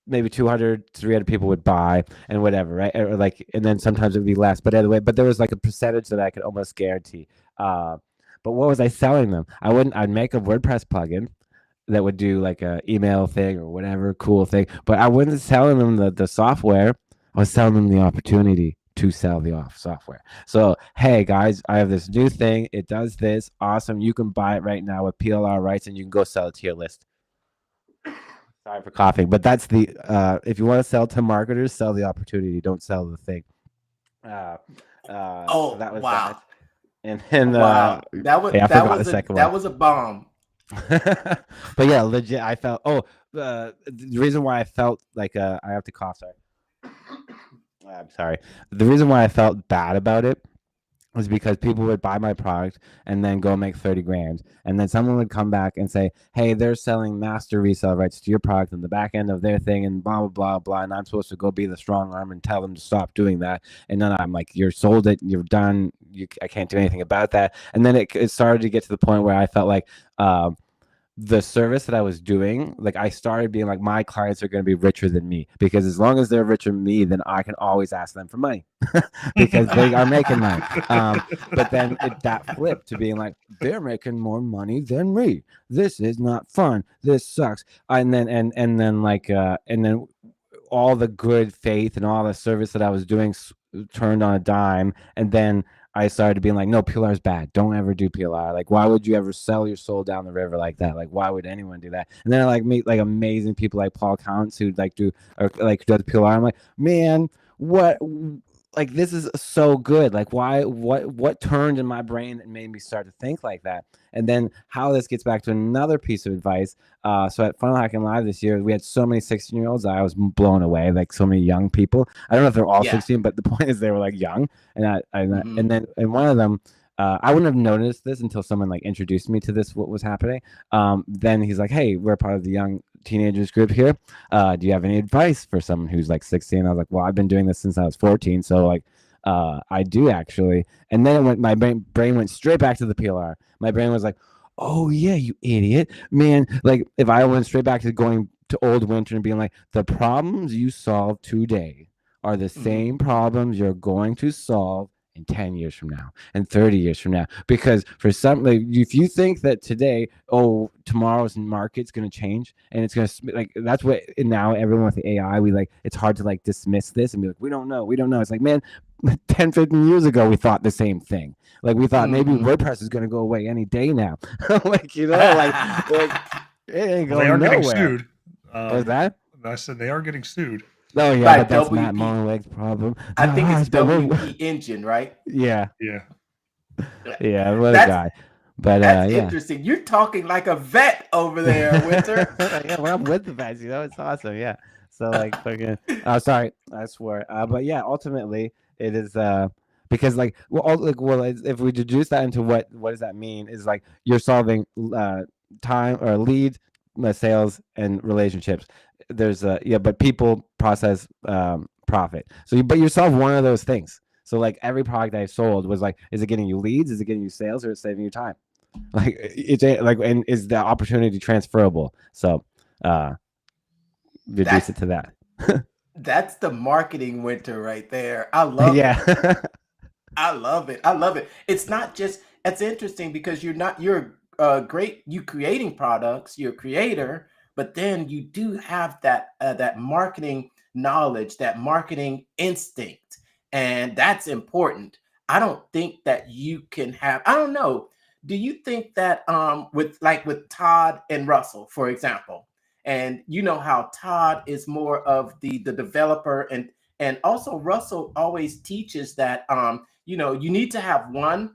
maybe 200, 300 people would buy and whatever, right? Or like, and then sometimes it would be less. But anyway, there was like a percentage that I could almost guarantee. But what was I selling them? I'd make a WordPress plugin that would do like a email thing or whatever cool thing. But I wasn't selling them the software. I was selling them the opportunity to sell the software. So, hey guys, I have this new thing. It does this. Awesome. You can buy it right now with PLR rights, and you can go sell it to your list. Sorry for coughing, but that's the if you want to sell to marketers, sell the opportunity. Don't sell the thing. That was wow. That. And then wow. That was a bomb. But yeah, legit. I felt. The reason why I felt like I have to cough. Sorry. I'm sorry. The reason why I felt bad about it was because people would buy my product and then go make 30 grand. And then someone would come back and say, hey, they're selling master resale rights to your product in the back end of their thing and blah, blah, blah, blah. And I'm supposed to go be the strong arm and tell them to stop doing that. And then I'm like, you're sold it. You're done. I can't do anything about that. And then it started to get to the point where I felt like the service that I was doing, like I started being like, my clients are going to be richer than me, because as long as they're richer than me, then I can always ask them for money because they are making money. But then that flipped to being like, they're making more money than me. This is not fun. This sucks. And then all the good faith and all the service that I was doing turned on a dime. And then I started being like, no, PLR is bad. Don't ever do PLR. Like, why would you ever sell your soul down the river like that? Like, why would anyone do that? And then I like meet like amazing people like Paul Counts who like do the PLR. I'm like, man, what? Like, this is so good. Like, why? What turned in my brain and made me start to think like that? And then how this gets back to another piece of advice. So at Funnel Hacking Live this year, we had so many 16-year-olds. I was blown away. Like so many young people. I don't know if they're all 16, but the point is they were like young. And and one of them I wouldn't have noticed this until someone like introduced me to this, what was happening. Then he's like, hey, we're part of the young teenagers group here. Do you have any advice for someone who's like 16? I was like, well, I've been doing this since I was 14. So like, I do actually. And then my brain went straight back to the PLR. My brain was like, oh yeah, you idiot, man. Like if I went straight back to going to old Wynter and being like, the problems you solve today are the same problems you're going to solve in 10 years from now and 30 years from now. Because for some, like, if you think that today, tomorrow's market's going to change and it's going to, like, that's what now everyone with the AI, we like, it's hard to like dismiss this and be like, we don't know. It's like, man, 10, 15 years ago, we thought the same thing. Like we thought maybe WordPress is going to go away any day now. Like, you know, like it ain't going They are nowhere. getting sued. What's that? I said they are getting sued. Oh yeah, Right, but that's WP. Matt Mullenweg's problem. I think it's WP Engine, right? Yeah, Yeah. yeah, what a guy. But that's yeah. interesting. You're talking like a vet over there, Wynter. Yeah, well, I'm with the vets, you know, it's awesome. Yeah. So like fucking sorry, I swore. But yeah, ultimately it is because like if we deduce that into what does that mean is like you're solving time or lead sales and relationships. There's but people, process, profit. So but you solve one of those things. So like every product I sold was like, is it getting you leads, is it getting you sales, or is it saving you time? Like it's like, and is the opportunity transferable? So reduce it to that. That's the marketing Wynter right there. I love it. I love it. I love it. It's not just, it's interesting because you're great, you creating products, you're a creator, but then you do have that marketing knowledge, that marketing instinct, and that's important. I don't think that you can have, I don't know. Do you think that with Todd and Russell, for example, and you know how Todd is more of the developer, and also Russell always teaches that you know, you need to have one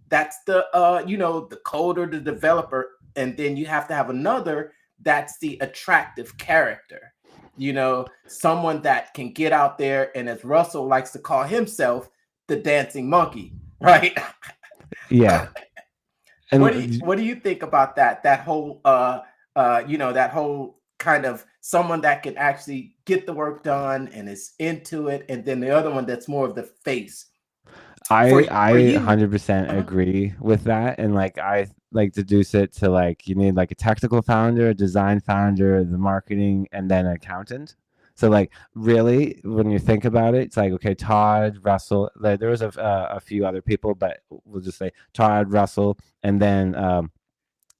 that's the you know, the coder, the developer, and then you have to have another that's the attractive character. You know, someone that can get out there, and as Russell likes to call himself, the dancing monkey, right? Yeah. And what do you think about that? That whole you know, that whole kind of someone that can actually get the work done and is into it, and then the other one that's more of the face. I 100% agree with that, and like I like deduce it to like you need like a technical founder, a design founder, the marketing, and then an accountant. So like really, when you think about it, it's like okay, Todd, Russell. Like, there was a few other people, but we'll just say Todd, Russell, and then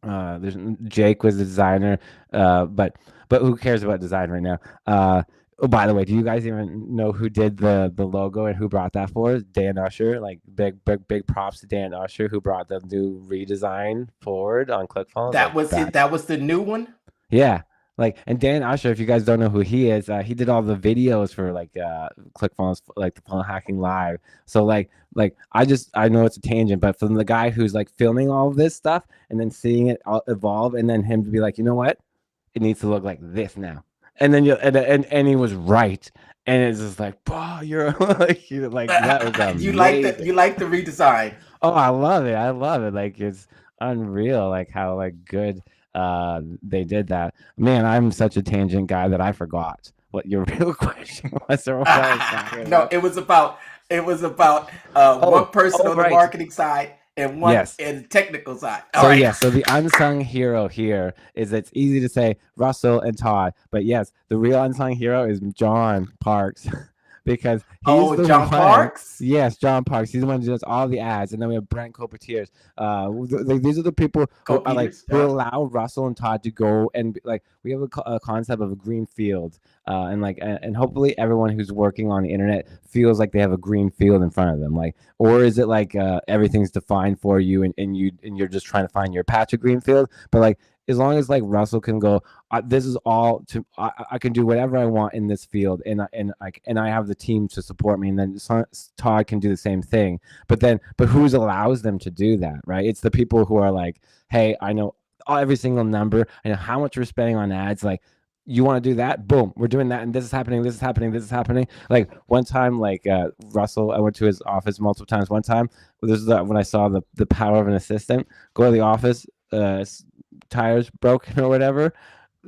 there's Jake was the designer. But who cares about design right now? Oh, by the way, do you guys even know who did the logo and who brought that forward? Dan Usher. Like big props to Dan Usher, who brought the new redesign forward on ClickFunnels. That was it. That was the new one. Yeah, like, and Dan Usher, if you guys don't know who he is, he did all the videos for like ClickFunnels, like the Funnel Hacking Live. So like I know it's a tangent, but from the guy who's like filming all of this stuff and then seeing it evolve, and then him to be like, you know what, it needs to look like this now. And then and he was right, and it's just like, oh, you're like, that was amazing. You like the redesign. Oh, I love it. Like it's unreal, like how like good they did that. Man, I'm such a tangent guy that I forgot what your real question was. No, it was about one person on the marketing side and one in the technical side. So the unsung hero here is it's easy to say Russell and Todd, but yes, the real unsung hero is John Parks. Because he's John Parks? Yes, John Parks. He's the one who does all the ads, and then we have Brent Copetiers. These are the people who who allow Russell and Todd to go and like we have a concept of a green field, and hopefully everyone who's working on the internet feels like they have a green field in front of them. Like, or is it like everything's defined for you and you're just trying to find your patch of green field? But like, as long as like Russell can go, this is all to I can do whatever I want in this field, and I have the team to support me, and then Todd can do the same thing. But who allows them to do that, right? It's the people who are like, hey, I know every single number, I know how much we're spending on ads. Like, you want to do that? Boom, we're doing that, and this is happening, this is happening, this is happening. Like one time, like Russell, I went to his office multiple times. One time, this is when I saw the power of an assistant. Go to the office, tires broken or whatever,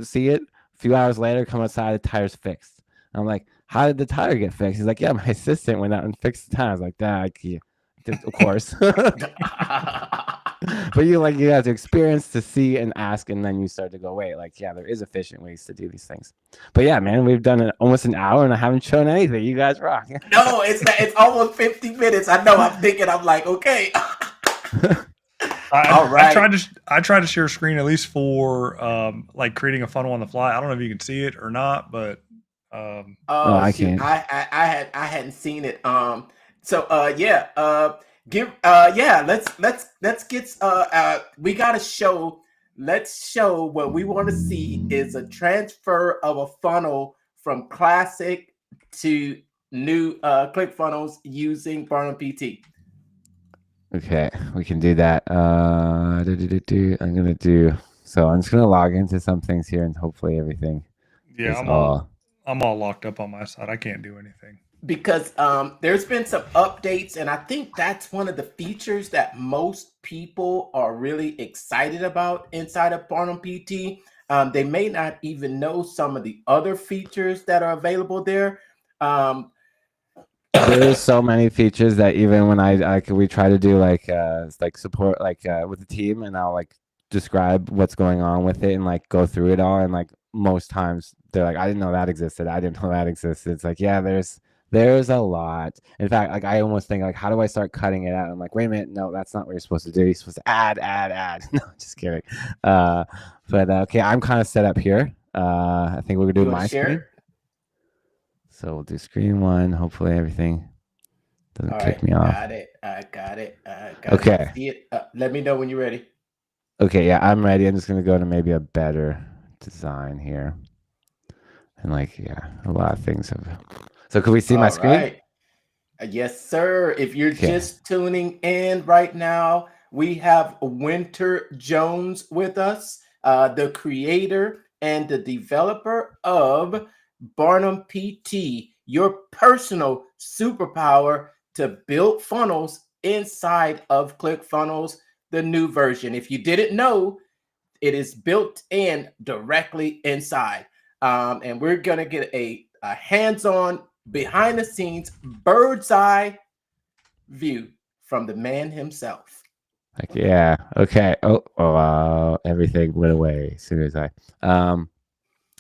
see it. A few hours later, come outside, the tire's fixed. I'm like, how did the tire get fixed? He's like, yeah, my assistant went out and fixed the tire. I was like, yeah, of course. But you have to experience to see and ask, and then you start to go, wait, like, yeah, there is efficient ways to do these things. But yeah, man, we've done it almost an hour and I haven't shown anything. You guys rock. No, it's almost 50 minutes. I know. I'm like, okay. All right. I tried to share a screen at least for like creating a funnel on the fly. I don't know if you can see it or not, but I can't. I hadn't seen it. Let's get we gotta show. Let's show what we want to see is a transfer of a funnel from classic to new ClickFunnels using BarnumPT. Okay, we can do that. I'm just gonna log into some things here, and hopefully everything. Yeah, I'm all locked up on my side. I can't do anything because there's been some updates, and I think that's one of the features that most people are really excited about inside of BarnumPT. They may not even know some of the other features that are available there. There's so many features that even when we try to do like support with the team, and I'll like describe what's going on with it and like go through it all, and like most times they're like, I didn't know that existed. It's like, yeah, there's a lot. In fact, like I almost think like, how do I start cutting it out? I'm like, wait a minute, no, that's not what you're supposed to do. You're supposed to add. No, just kidding. But okay, I'm kind of set up here. I think we're gonna do my screen. So we'll do screen one. Hopefully everything doesn't kick me off. I got it. Okay. See it. Let me know when you're ready. Okay, yeah, I'm ready. I'm just gonna go to maybe a better design here. And like, yeah, a lot of things have. So could we see my screen? Right. Yes, sir. If you're just tuning in right now, we have Wynter Jones with us, the creator and the developer of BarnumPT, your personal superpower to build funnels inside of ClickFunnels, the new version. If you didn't know, it is built in directly inside. And we're going to get a hands-on, behind the scenes, bird's eye view from the man himself. Like, yeah. Okay. Everything went away as soon as I.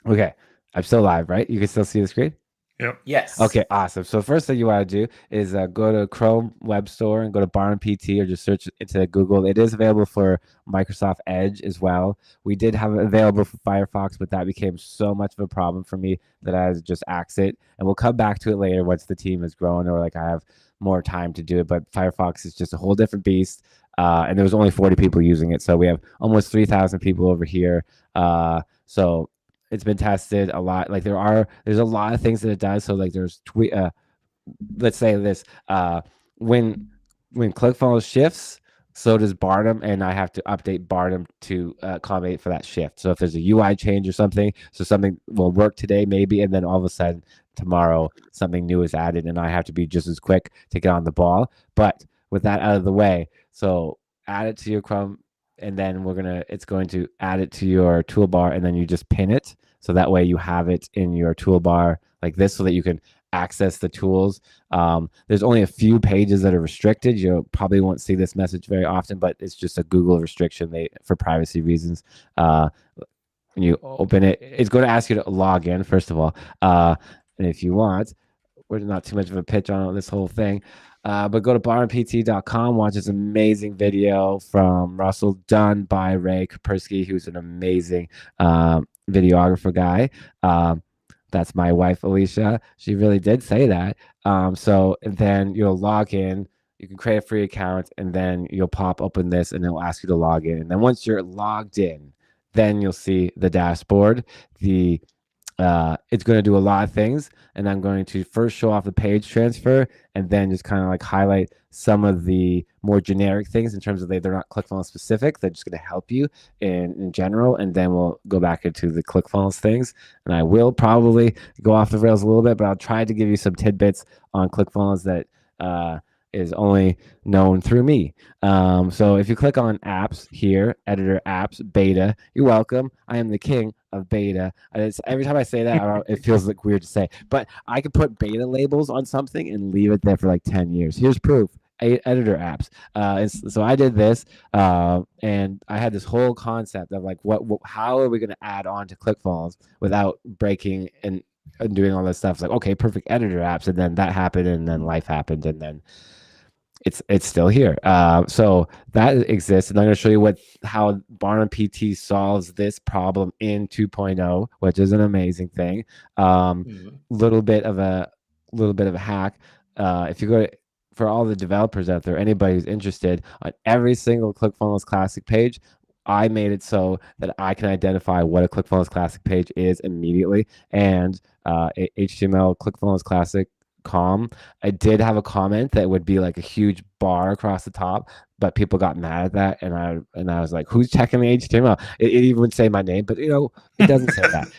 Okay. I'm still live, right? You can still see the screen? Yep. Yes. Okay, awesome. So first thing you want to do is go to Chrome Web Store and go to BarnumPT, or just search into Google. It is available for Microsoft Edge as well. We did have it available for Firefox, but that became so much of a problem for me that I had to just axe it. And we'll come back to it later once the team has grown, or like I have more time to do it. But Firefox is just a whole different beast. And there was only 40 people using it. So we have almost 3,000 people over here. So it's been tested a lot. Like there's a lot of things that it does. So like there's let's say this, when ClickFunnels shifts, so does Barnum, and I have to update Barnum to accommodate for that shift. So if there's a UI change or something, so something will work today maybe, and then all of a sudden tomorrow something new is added, and I have to be just as quick to get on the ball. But with that out of the way, so add it to your Chrome, and then it's going to add it to your toolbar, and then you just pin it. So that way you have it in your toolbar like this, so that you can access the tools. There's only a few pages that are restricted. You probably won't see this message very often, but it's just a Google restriction for privacy reasons. When you open it, it's going to ask you to log in, first of all. And if you want, we're not too much of a pitch on this whole thing. But go to BarnumPT.com, watch this amazing video from Russell, done by Ray Kapersky, who's an amazing videographer guy. That's my wife, Alicia. She really did say that. So then you'll log in. You can create a free account, and then you'll pop open this, and it'll ask you to log in. And then once you're logged in, then you'll see the dashboard, the it's going to do a lot of things, and I'm going to first show off the page transfer and then just kind of like highlight some of the more generic things in terms of they're not ClickFunnels specific. They're just going to help you in general, and then we'll go back into the ClickFunnels things. And I will probably go off the rails a little bit, but I'll try to give you some tidbits on ClickFunnels that is only known through me. So if you click on apps here, editor apps, beta, you're welcome. I am the king of beta. Every time I say that, it feels like weird to say, but I could put beta labels on something and leave it there for like 10 years. Here's proof. Editor apps. So I did this, and I had this whole concept of like, how are we going to add on to ClickFunnels without breaking and doing all this stuff. It's like, okay, perfect editor apps, and then that happened, and then life happened, and then it's still here. So that exists, and I'm going to show you how BarnumPT solves this problem in 2.0, which is an amazing thing. Little bit of a hack. If you go to, for all the developers out there, anybody who's interested, on every single ClickFunnels Classic page, I made it so that I can identify what a ClickFunnels Classic page is immediately. And HTML ClickFunnels Classic I did have a comment that would be like a huge bar across the top, but people got mad at that, and I was like, who's checking the HTML? It even would say my name, but it doesn't say that.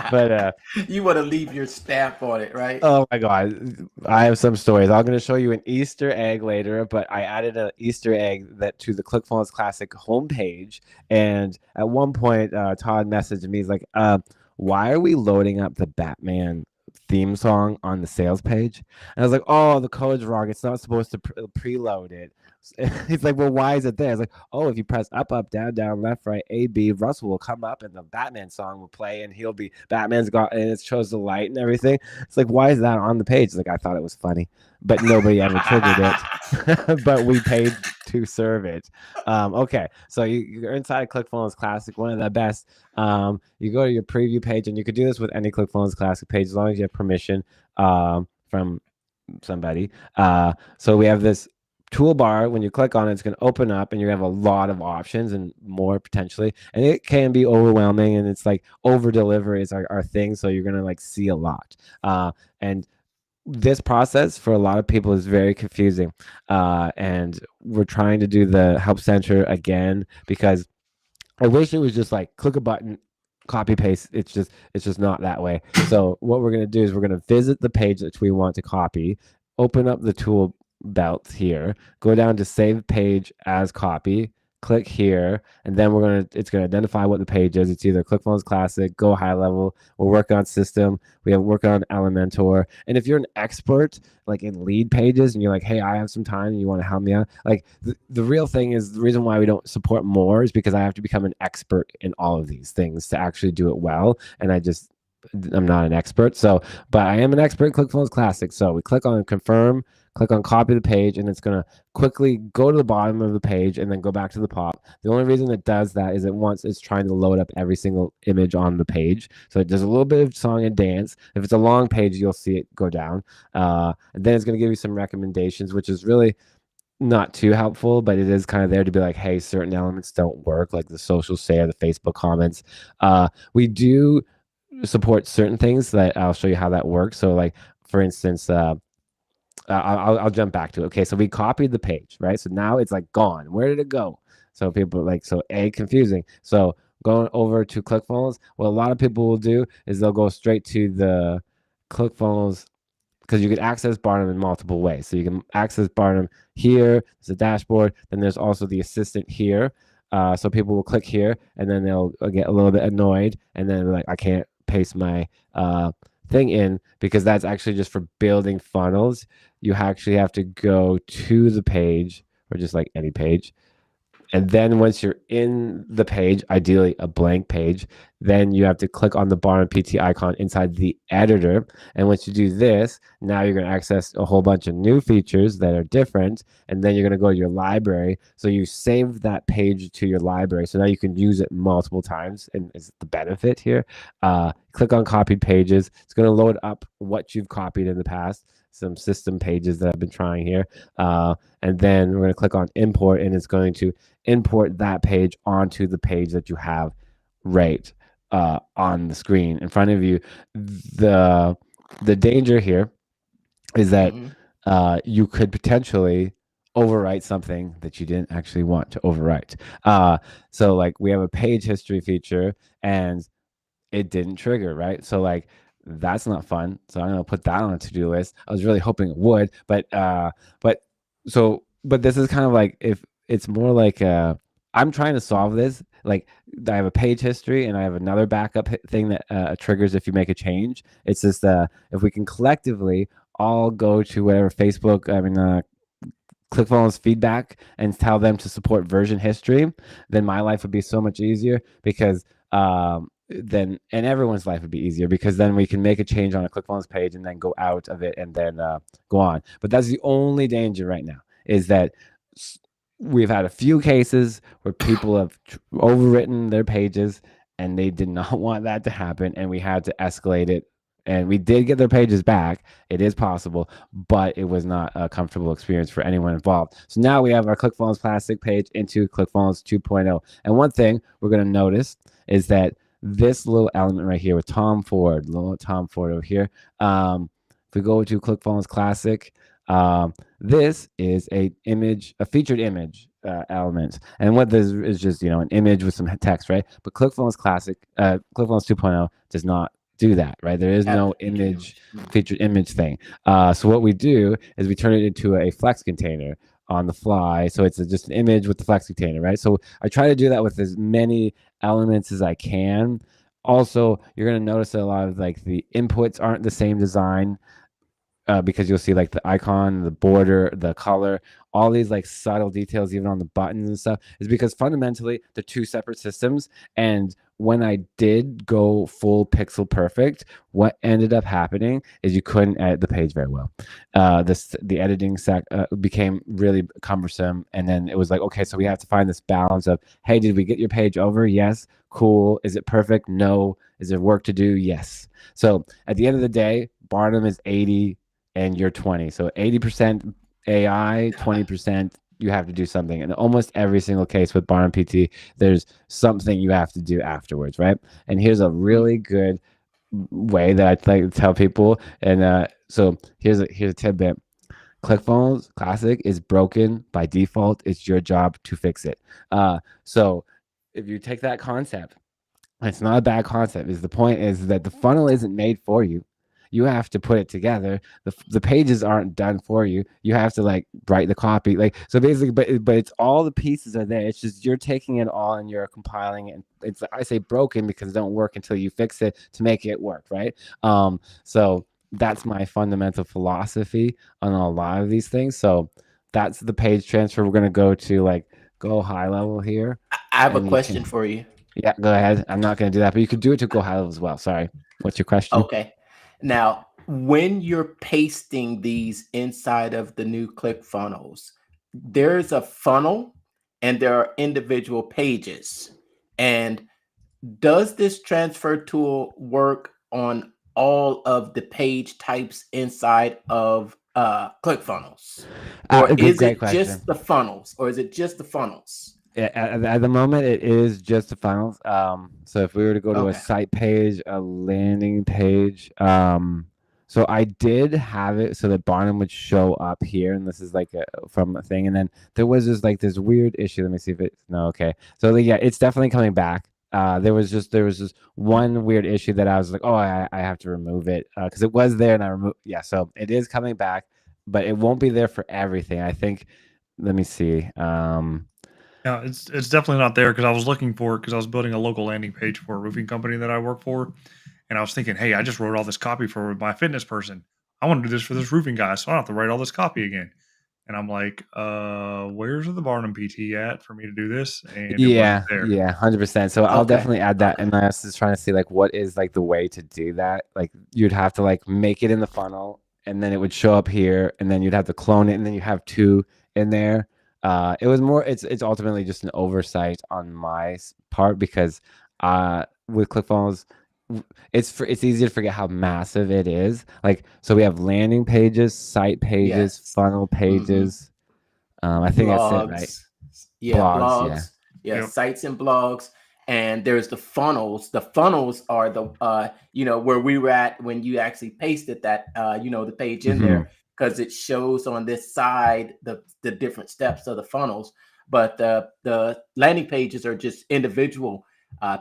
But you want to leave your stamp on it, right? Oh my god, I have some stories. I'm going to show you an Easter egg later, but I added an Easter egg to the ClickFunnels Classic homepage, and at one point, Todd messaged me. He's like, "Why are we loading up the Batman theme song on the sales page?" And I was like, "Oh, the code's wrong. It's not supposed to preload it." He's like, "Well, why is it there?" I was like, "Oh, if you press up, up, down, down, left, right, A, B, Russell will come up and the Batman song will play, and he'll be Batman's got, and it shows the light and everything." It's like, why is that on the page? Like, I thought it was funny, but nobody ever triggered it. But we paid to serve it. Okay, so you're inside ClickFunnels Classic, one of the best. You go to your preview page, and you could do this with any ClickFunnels Classic page as long as you have permission from somebody. So we have this toolbar. When you click on it, it's going to open up, and you're going to have a lot of options and more potentially, and it can be overwhelming, and it's like over delivery is our thing, so you're going to like see a lot, and this process for a lot of people is very confusing, and we're trying to do the help center again, because I wish it was just like click a button, copy paste. It's just not that way. So what we're going to do is we're going to visit the page that we want to copy, open up the tool belt here, go down to save page as copy, click here, and then it's going to identify what the page is. It's either ClickFunnels Classic, Go High Level, we're working on system, we have working on Elementor. And if you're an expert like in lead pages and you're like, hey, I have some time and you want to help me out, like the real thing is, the reason why we don't support more is because I have to become an expert in all of these things to actually do it well, and I'm not an expert. So, but I am an expert in ClickFunnels Classic. So we click on confirm, click on copy the page, and it's going to quickly go to the bottom of the page and then go back to the top. The only reason it does that is once it's trying to load up every single image on the page. So it does a little bit of song and dance. If it's a long page, you'll see it go down. And then it's going to give you some recommendations, which is really not too helpful, but it is kind of there to be like, hey, certain elements don't work, like the social share, the Facebook comments. We do support certain things that I'll show you how that works. So like, for instance, I'll jump back to it. Okay, so we copied the page, right? So now it's like gone. Where did it go? So people like, confusing. So going over to ClickFunnels, what a lot of people will do is they'll go straight to the ClickFunnels, because you can access Barnum in multiple ways. So you can access Barnum here, there's a dashboard, then there's also the assistant here. So people will click here, and then they'll get a little bit annoyed, and then like, I can't paste my thing in, because that's actually just for building funnels. You actually have to go to the page, or just like any page, and then once you're in the page, ideally a blank page, then you have to click on the BarnumPT icon inside the editor. And once you do this, now you're going to access a whole bunch of new features that are different, and then you're going to go to your library. So you save that page to your library, so now you can use it multiple times, and it's the benefit here. Click on copied pages. It's going to load up what you've copied in the past, some system pages that I've been trying here. And then we're going to click on import, and it's going to import that page onto the page that you have right on the screen in front of you. The danger here is that you could potentially overwrite something that you didn't actually want to overwrite. So like we have a page history feature and it didn't trigger, right? So like that's not fun. So I'm gonna put that on a to-do list. I was really hoping it would, but this is kind of like, if it's more like I'm trying to solve this. Like I have a page history and I have another backup thing that triggers if you make a change. It's just if we can collectively all go to whatever Facebook, ClickFunnels feedback and tell them to support version history, then my life would be so much easier, because then, and everyone's life would be easier, because then we can make a change on a ClickFunnels page and then go out of it and then go on. But that's the only danger right now, is that we've had a few cases where people have overwritten their pages and they did not want that to happen, and we had to escalate it. And we did get their pages back. It is possible, but it was not a comfortable experience for anyone involved. So now we have our ClickFunnels Classic page into ClickFunnels 2.0. And one thing we're going to notice is that this little element right here with Tom Ford, little Tom Ford over here. If we go to ClickFunnels Classic, this is a featured image element. And what this is just, an image with some text, right? But ClickFunnels Classic, ClickFunnels 2.0 does not do that, right? There is no featured image thing. So what we do is we turn it into a flex container on the fly. So it's just an image with the flex container, right? So I try to do that with as many elements as I can. Also, you're going to notice that a lot of like the inputs aren't the same design, because you'll see like the icon, the border, the color, all these like subtle details, even on the buttons and stuff, is because fundamentally they're two separate systems. And when I did go full pixel perfect, what ended up happening is you couldn't edit the page very well. The editing became really cumbersome. And then it was like, okay, so we have to find this balance of, hey, did we get your page over? Yes. Cool. Is it perfect? No. Is there work to do? Yes. So at the end of the day, Barnum is 80 and you're 20. So 80% AI, 20% you have to do something. And almost every single case with BarnumPT, there's something you have to do afterwards, right? And here's a really good way that I like to tell people. And so here's a tidbit. ClickFunnels Classic is broken by default. It's your job to fix it. So if you take that concept, it's not a bad concept. The point is that the funnel isn't made for you. You have to put it together. The pages aren't done for you. You have to like write the copy. Like, so basically, but it's all the pieces are there. It's just you're taking it all and you're compiling it. It's, I say broken because it don't work until you fix it to make it work, right? So that's my fundamental philosophy on a lot of these things. So that's the page transfer. We're gonna go high level here. I have a question for you. Yeah, go ahead. I'm not going to do that, but you could do it to go high level as well. Sorry. What's your question? Okay. Now, when you're pasting these inside of the new ClickFunnels, there's a funnel and there are individual pages. And does this transfer tool work on all of the page types inside of ClickFunnels? Or is it just the funnels? Or is it just the funnels? At the moment, it is just the funnels. So if we were to go to a site page, a landing page, so I did have it so that Barnum would show up here, and this is like from a thing. And then there was this weird issue. Let me see if it's okay. So yeah, it's definitely coming back. There was just one weird issue that I was like, oh, I have to remove it because it was there and I removed. Yeah, so it is coming back, but it won't be there for everything. I think. Let me see. No, it's definitely not there because I was looking for it because I was building a local landing page for a roofing company that I work for, and I was thinking, hey, I just wrote all this copy for my fitness person. I want to do this for this roofing guy, so I don't have to write all this copy again. And I'm like, where's the BarnumPT at for me to do this? And yeah, 100%. So I'll definitely add that. And I was just trying to see like what is like the way to do that. Like you'd have to like make it in the funnel, and then it would show up here, and then you'd have to clone it, and then you have two in there. It was more. It's ultimately just an oversight on my part because with ClickFunnels, it's easy to forget how massive it is. Like so, we have landing pages, site pages, funnel pages. I think blogs. that's it, right? Yeah, blogs. Yeah, sites and blogs. and there's the funnels. The funnels are the where we were at when you actually pasted that the page in Mm-hmm. there, because it shows on this side the different steps of the funnels. But the landing pages are just individual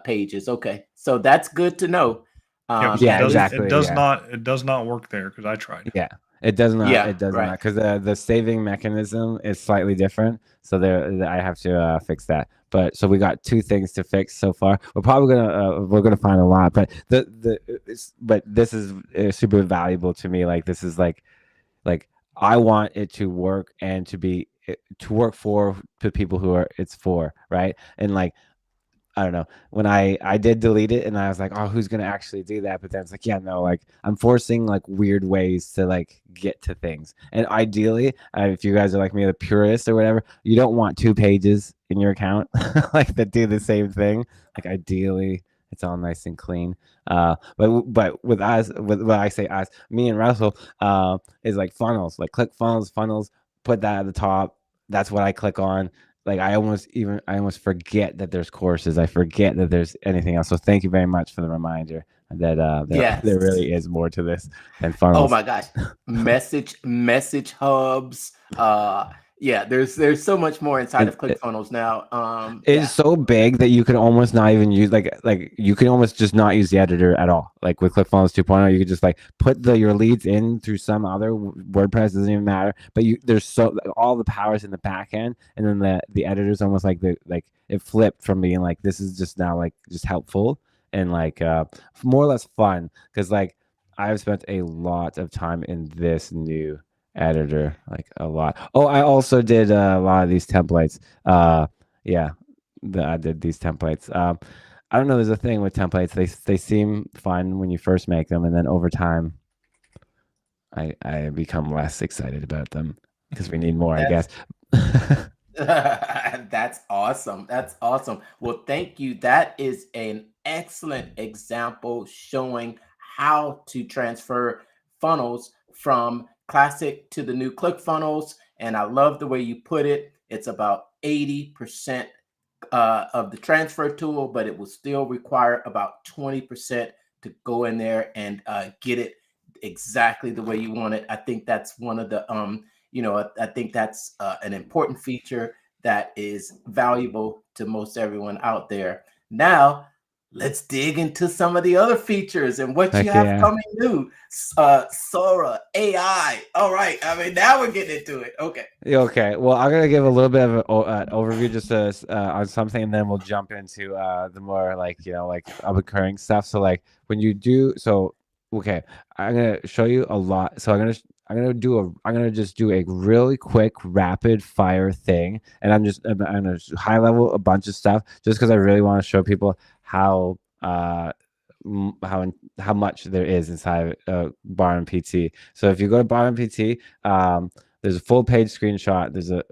pages. Okay, so that's good to know. Yep. Yeah, It exactly. Yeah. does not work there because I tried. Yeah, it does not. Yeah, It does right. not, because the saving mechanism is slightly different. So I have to fix that. But so we got two things to fix so far. We're gonna find a lot, but but this is super valuable to me. Like this is like I want it to work and to work for the people who are it's for, right? And like I don't know. When I did delete it, and I was like, oh, who's gonna actually do that? But then it's like, yeah, no, like I'm forcing like weird ways to like get to things. And ideally, if you guys are like me, the purist or whatever, you don't want two pages in your account like that do the same thing. Like ideally, it's all nice and clean. But with us, with when I say us, me and Russell, is like funnels, like click funnels, put that at the top. That's what I click on. Like I almost forget that there's courses. I forget that there's anything else. So thank you very much for the reminder that Yes. there really is more to this than Oh funnels. my gosh. Message hubs. Yeah, there's so much more inside of ClickFunnels now. It's so big that you can almost not even use like you can almost just not use the editor at all. Like with ClickFunnels 2.0, you could just like put your leads in through some other WordPress, doesn't even matter. But there's all the powers in the back end, and then the editor's almost like it flipped from being like this is just now like just helpful and like more or less fun, because like I've spent a lot of time in this new editor, like a lot. Oh, I also did a lot of these templates. Yeah, I did these templates. I don't know. There's a thing with templates. They seem fun when you first make them, and then over time, I become less excited about them because we need more, I guess. That's awesome. That's awesome. Well, thank you. That is an excellent example showing how to transfer funnels from classic to the new ClickFunnels. And I love the way you put it. It's about 80% of the transfer tool, but it will still require about 20% to go in there and get it exactly the way you want it. I think that's one of the I think that's an important feature that is valuable to most everyone out there. Now, let's dig into some of the other features and what you have coming new. Sora, AI. All right. I mean, now we're getting into it. Okay. Okay. Well, I'm gonna give a little bit of an overview just on something, and then we'll jump into the more like up and coming stuff. So like when you do okay, I'm gonna show you a lot. So I'm gonna just do a really quick rapid fire thing, and I'm gonna high level a bunch of stuff just because I really want to show people how much there is inside BarnumPT. So if you go to BarnumPT, there's a full page screenshot. There's a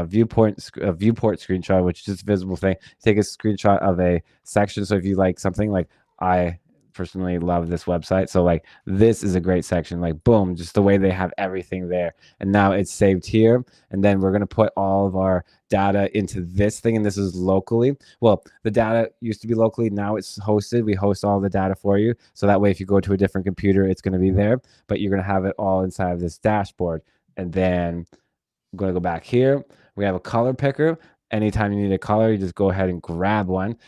viewport screenshot, which is just a visible thing. Take a screenshot of a section. So if you like something, like I personally love this website, so like this is a great section, like boom, just the way they have everything there, and now it's saved here, and then we're going to put all of our data into this thing, and this is locally. Well, the data used to be locally, now it's hosted. We host all the data for you, so that way if you go to a different computer, it's going to be there, but you're going to have it all inside of this dashboard. And then I'm going to go back here. We have a color picker. Anytime you need a color, you just go ahead and grab one.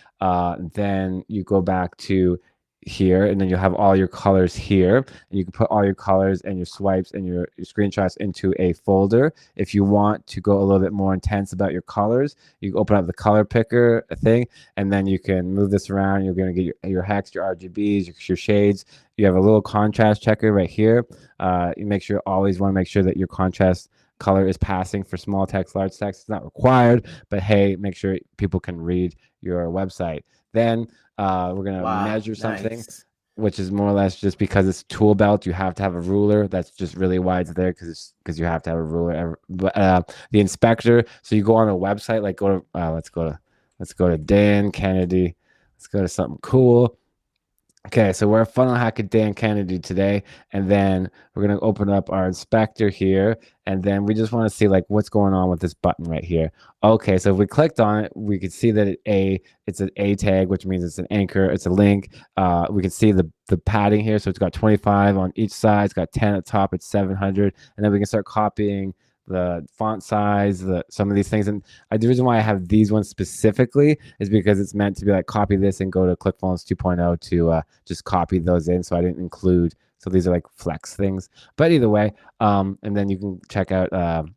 Then you go back to here, and then you'll have all your colors here, and you can put all your colors and your swipes and your screenshots into a folder. If you want to go a little bit more intense about your colors, you can open up the color picker thing, and then you can move this around. You're going to get your hex, your RGBs, your shades. You have a little contrast checker right here. You always want to make sure that your contrast color is passing for small text, large text. It's not required, but hey, make sure people can read your website. Then we're going to measure something, which is more or less just because it's tool belt. You have to have a ruler. That's just really why it's there, because you have to have a ruler. But the inspector. So you go on a website, like let's go to Dan Kennedy. Let's go to something cool. Okay, so we're funnel hacker Dan Kennedy today, and then we're gonna open up our inspector here, and then we just want to see like what's going on with this button right here. Okay, so if we clicked on it, we could see that it's an A tag, which means it's an anchor, it's a link. We can see the padding here, so it's got 25 on each side, it's got 10 at the top, it's 700, and then we can start copying the font size, some of these things. And the reason why I have these ones specifically is because it's meant to be like copy this and go to ClickFunnels 2.0 to just copy those in. So I didn't include. So these are like flex things. But either way, and then you can check out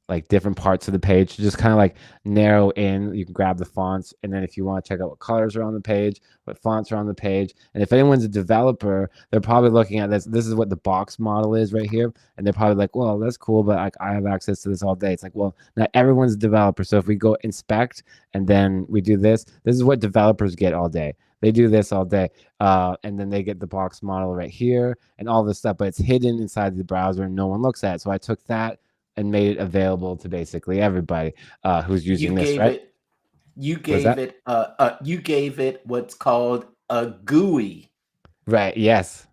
like different parts of the page to just kind of like narrow in. You can grab the fonts, and then if you want to check out what colors are on the page, what fonts are on the page, and if anyone's a developer, they're probably looking at this. This is what the box model is right here, and they're probably like, well, that's cool, but like I have access to this all day. It's like, well, not everyone's a developer. So if we go inspect and then we do this, this is what developers get all day. They do this all day, and then they get the box model right here and all this stuff, but it's hidden inside the browser and no one looks at it. So I took that and made it available to basically everybody who's using this, right? You gave it what's called a GUI. Right. Yes.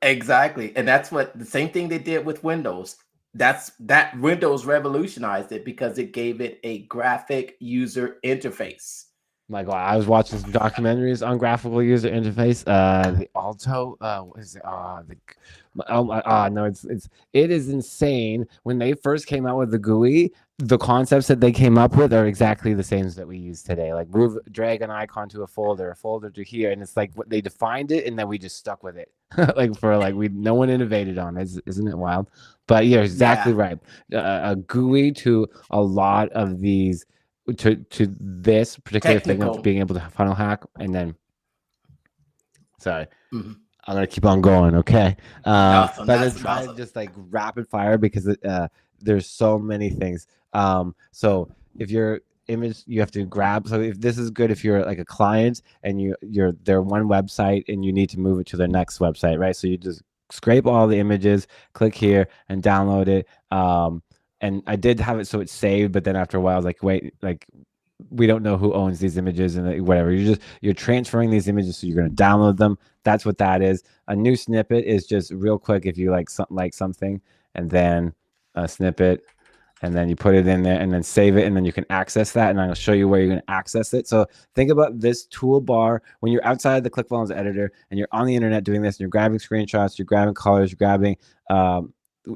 Exactly. And that's what the same thing they did with Windows. That Windows revolutionized it because it gave it a graphic user interface. My God, I was watching some documentaries on graphical user interface. The Alto, what is it? No, it is insane. When they first came out with the GUI, the concepts that they came up with are exactly the same as that we use today. Like drag an icon to a folder to here, and it's like what they defined it, and then we just stuck with it. No one innovated on it. Isn't it wild? But you're exactly right. A GUI to a lot of these. To this particular thing of being able to funnel hack, and then I'm gonna keep on going, okay? Awesome. But it's awesome. Just like rapid fire because there's so many things. So if your image you have to grab, so if this is good if you're like a client and you're their one website and you need to move it to their next website, right? So you just scrape all the images, click here and download it. And I did have it so it's saved, but then after a while I was like, wait, like we don't know who owns these images and whatever. You're transferring these images, so you're going to download them. That's what that is. A new snippet is just real quick if you like something, and then a snippet, and then you put it in there and then save it, and then you can access that, and I'll show you where you're going to access it. So think about this toolbar when you're outside the ClickFunnels editor and you're on the internet doing this, and you're grabbing screenshots, you're grabbing colors, you're grabbing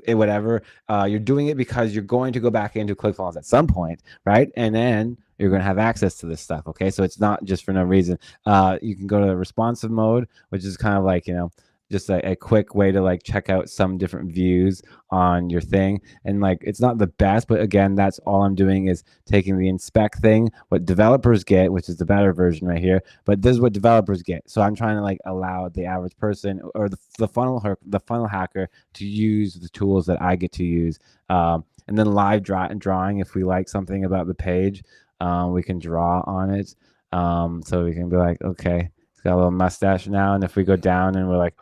whatever, you're doing it because you're going to go back into ClickFunnels at some point, right? And then you're going to have access to this stuff, okay? So it's not just for no reason. You can go to the responsive mode, which is kind of like, just a quick way to like check out some different views on your thing. And like, it's not the best, but again, that's all I'm doing is taking the inspect thing, what developers get, which is the better version right here, but this is what developers get. So I'm trying to like allow the average person or the funnel hacker to use the tools that I get to use. And then live drawing, if we like something about the page, we can draw on it. So we can be like, okay, it's got a little mustache now. And if we go down and we're like,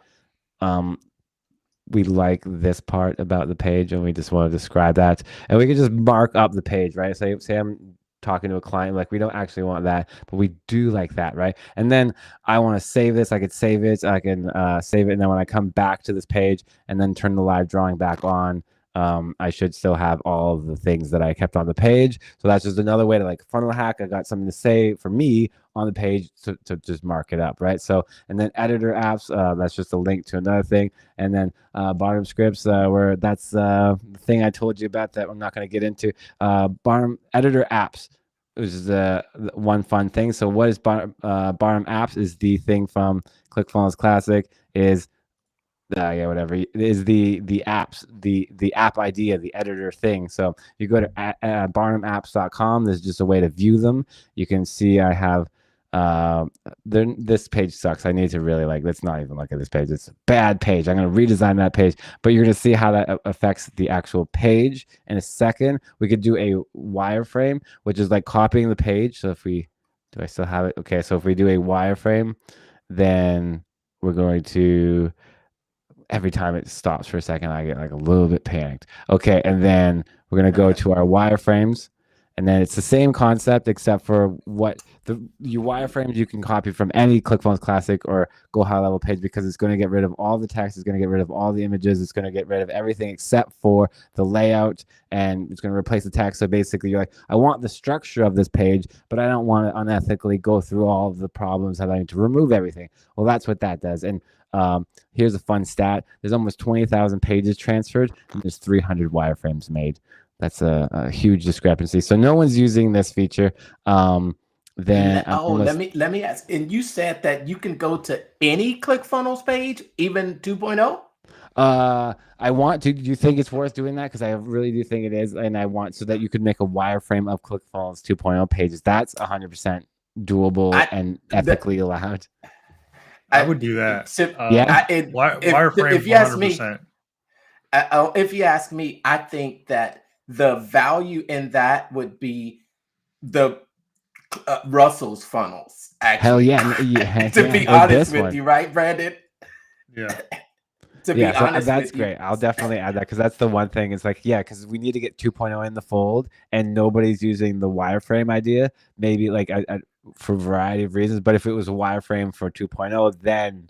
we like this part about the page and we just want to describe that, and we can just mark up the page, right? Say I'm talking to a client, like we don't actually want that, but we do like that, right? And then I want to save this. I could save it. I can save it, and then when I come back to this page and then turn the live drawing back on, I should still have all of the things that I kept on the page. So that's just another way to like funnel hack. I got something to say for me on the page to just mark it up, right? So, and then editor apps, that's just a link to another thing. And then Barnum scripts, where that's the thing I told you about that I'm not going to get into. Barnum editor apps is the one fun thing. So what is Barnum apps is the thing from ClickFunnels Classic is whatever is the apps, the app idea, the editor thing. So you go to BarnumApps.com. There's just a way to view them. You can see I have this page sucks. I need to really let's not even look at this page. It's a bad page. I'm going to redesign that page, but you're going to see how that affects the actual page in a second. We could do a wireframe, which is like copying the page. So if we do, I still have it. Okay. So if we do a wireframe, then we're going to, every time it stops for a second, I get like a little bit panicked. Okay, and then we're gonna go to our wireframes, And then it's the same concept except for what your wireframes you can copy from any ClickFunnels Classic or Go High Level page, because it's going to get rid of all the text, it's going to get rid of all the images, it's going to get rid of everything except for the layout, and it's going to replace the text. So basically, you're like, I want the structure of this page, but I don't want to unethically go through all of the problems that I need to remove everything. Well, that's what that does. And here's a fun stat: there's almost 20,000 pages transferred, and there's 300 wireframes made. That's a huge discrepancy. So no one's using this feature. Then let me ask. And you said that you can go to any ClickFunnels page, even 2.0. I want to. Do you think it's worth doing that? Because I really do think it is, and I want so that you could make a wireframe of ClickFunnels 2.0 pages. That's 100% doable and ethically allowed. I would do that. Wireframe. If you ask me, if you ask me, I think that the value in that would be the Russell's funnels. Actually. Hell yeah! To be honest with you, right, Brandon? Yeah. To be honest, that's great. I'll definitely add that because that's the one thing. It's like, yeah, because we need to get 2.0 in the fold, and nobody's using the wireframe idea. Maybe like for a variety of reasons. But if it was a wireframe for 2.0, then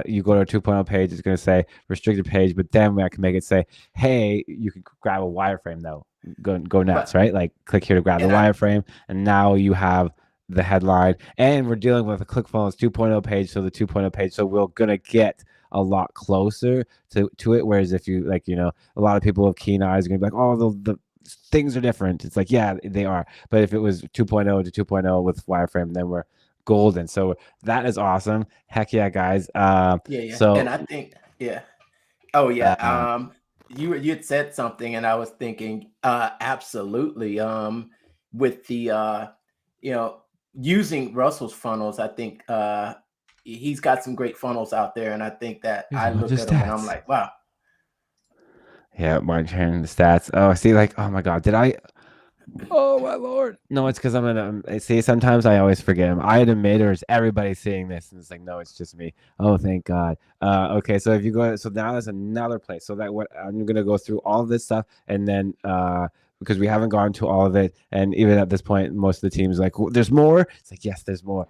you go to a 2.0 page, it's going to say restricted page, but then I can make it say, hey, you can grab a wireframe though. Go nuts, right? Like click here to grab the wireframe, and now you have the headline. And we're dealing with a ClickFunnels 2.0 page, so the 2.0 page, so we're going to get a lot closer to it. Whereas if you like, a lot of people with keen eyes are going to be like, oh, the things are different. It's like, yeah, they are. But if it was 2.0 to 2.0 with wireframe, then we're golden. So that is awesome. Heck yeah, guys. So, and I think, oh yeah. You had said something, and I was thinking, absolutely. With the using Russell's funnels, I think he's got some great funnels out there, and I think that I look at them and I'm like, wow. Yeah, monitoring the stats. Oh, see, like, oh my God, did I? Oh my Lord! No, it's because I'm gonna see. Sometimes I always forget him. I admit, or is everybody seeing this? And it's like, no, it's just me. Oh, thank God. Okay, so if you go, so now there's another place. So that what I'm gonna go through all of this stuff, and then because we haven't gone to all of it, and even at this point, most of the teams like, there's more. It's like, yes, there's more.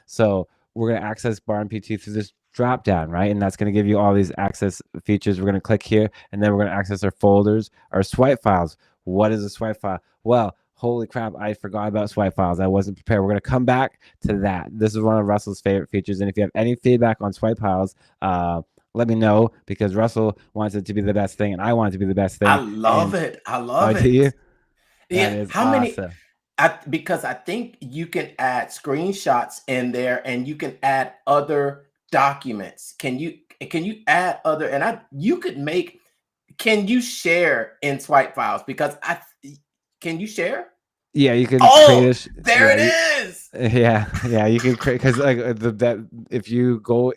So we're gonna access BarnumPT through this drop down, right? And that's going to give you all these access features. We're going to click here, and then we're going to access our folders, our swipe files. What is a swipe file? Well, holy crap, I forgot about swipe files. I wasn't prepared. We're going to come back to that. This is one of Russell's favorite features. And if you have any feedback on swipe files, let me know, because Russell wants it to be the best thing, and I want it to be the best thing. I love it. Do you? Yeah. How many? Because I think you can add screenshots in there, and you can add other documents. Can you add other? And you could make. Can you share in swipe files? Because can you share? Yeah, you can. There it is. Yeah, you can create, because like that if you go,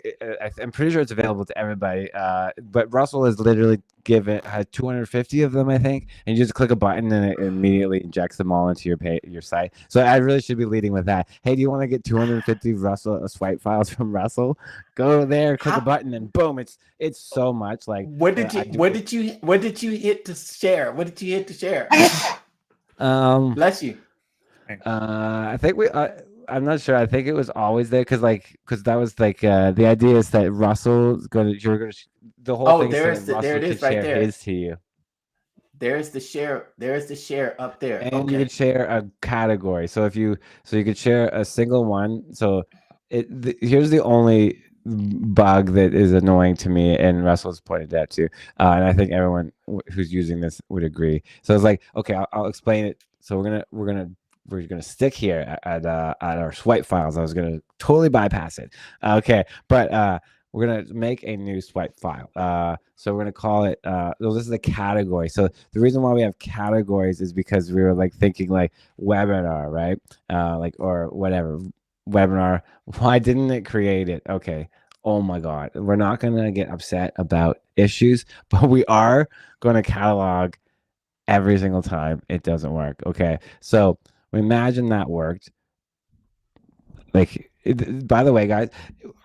I'm pretty sure it's available to everybody. But Russell has literally had 250 of them, I think, and you just click a button and it immediately injects them all into your site. So I really should be leading with that. Hey, do you want to get 250 Russell swipe files from Russell? Go there, click a button, and boom! It's so much. Like, what did you hit to share? What did you hit to share? Bless you. I think I'm not sure. I think it was always there because that was like the idea is that Russell's the whole thing. There it is right there. His to you. There's the share. There's the share up there. And you could share a category. So you could share a single one. So here's the only bug that is annoying to me, and Russell's pointed that too, and I think everyone who's using this would agree. So it's like, okay, I'll explain it. So we're gonna stick here at our swipe files. I was gonna totally bypass it. Okay, but we're gonna make a new swipe file. So we're gonna call it. This is a category. So the reason why we have categories is because we were like thinking like webinar, right? Like, or whatever. Webinar. Why didn't it create it? Okay. Oh my God. We're not going to get upset about issues, but we are going to catalog every single time it doesn't work. Okay. So imagine that worked. Like, by the way, guys,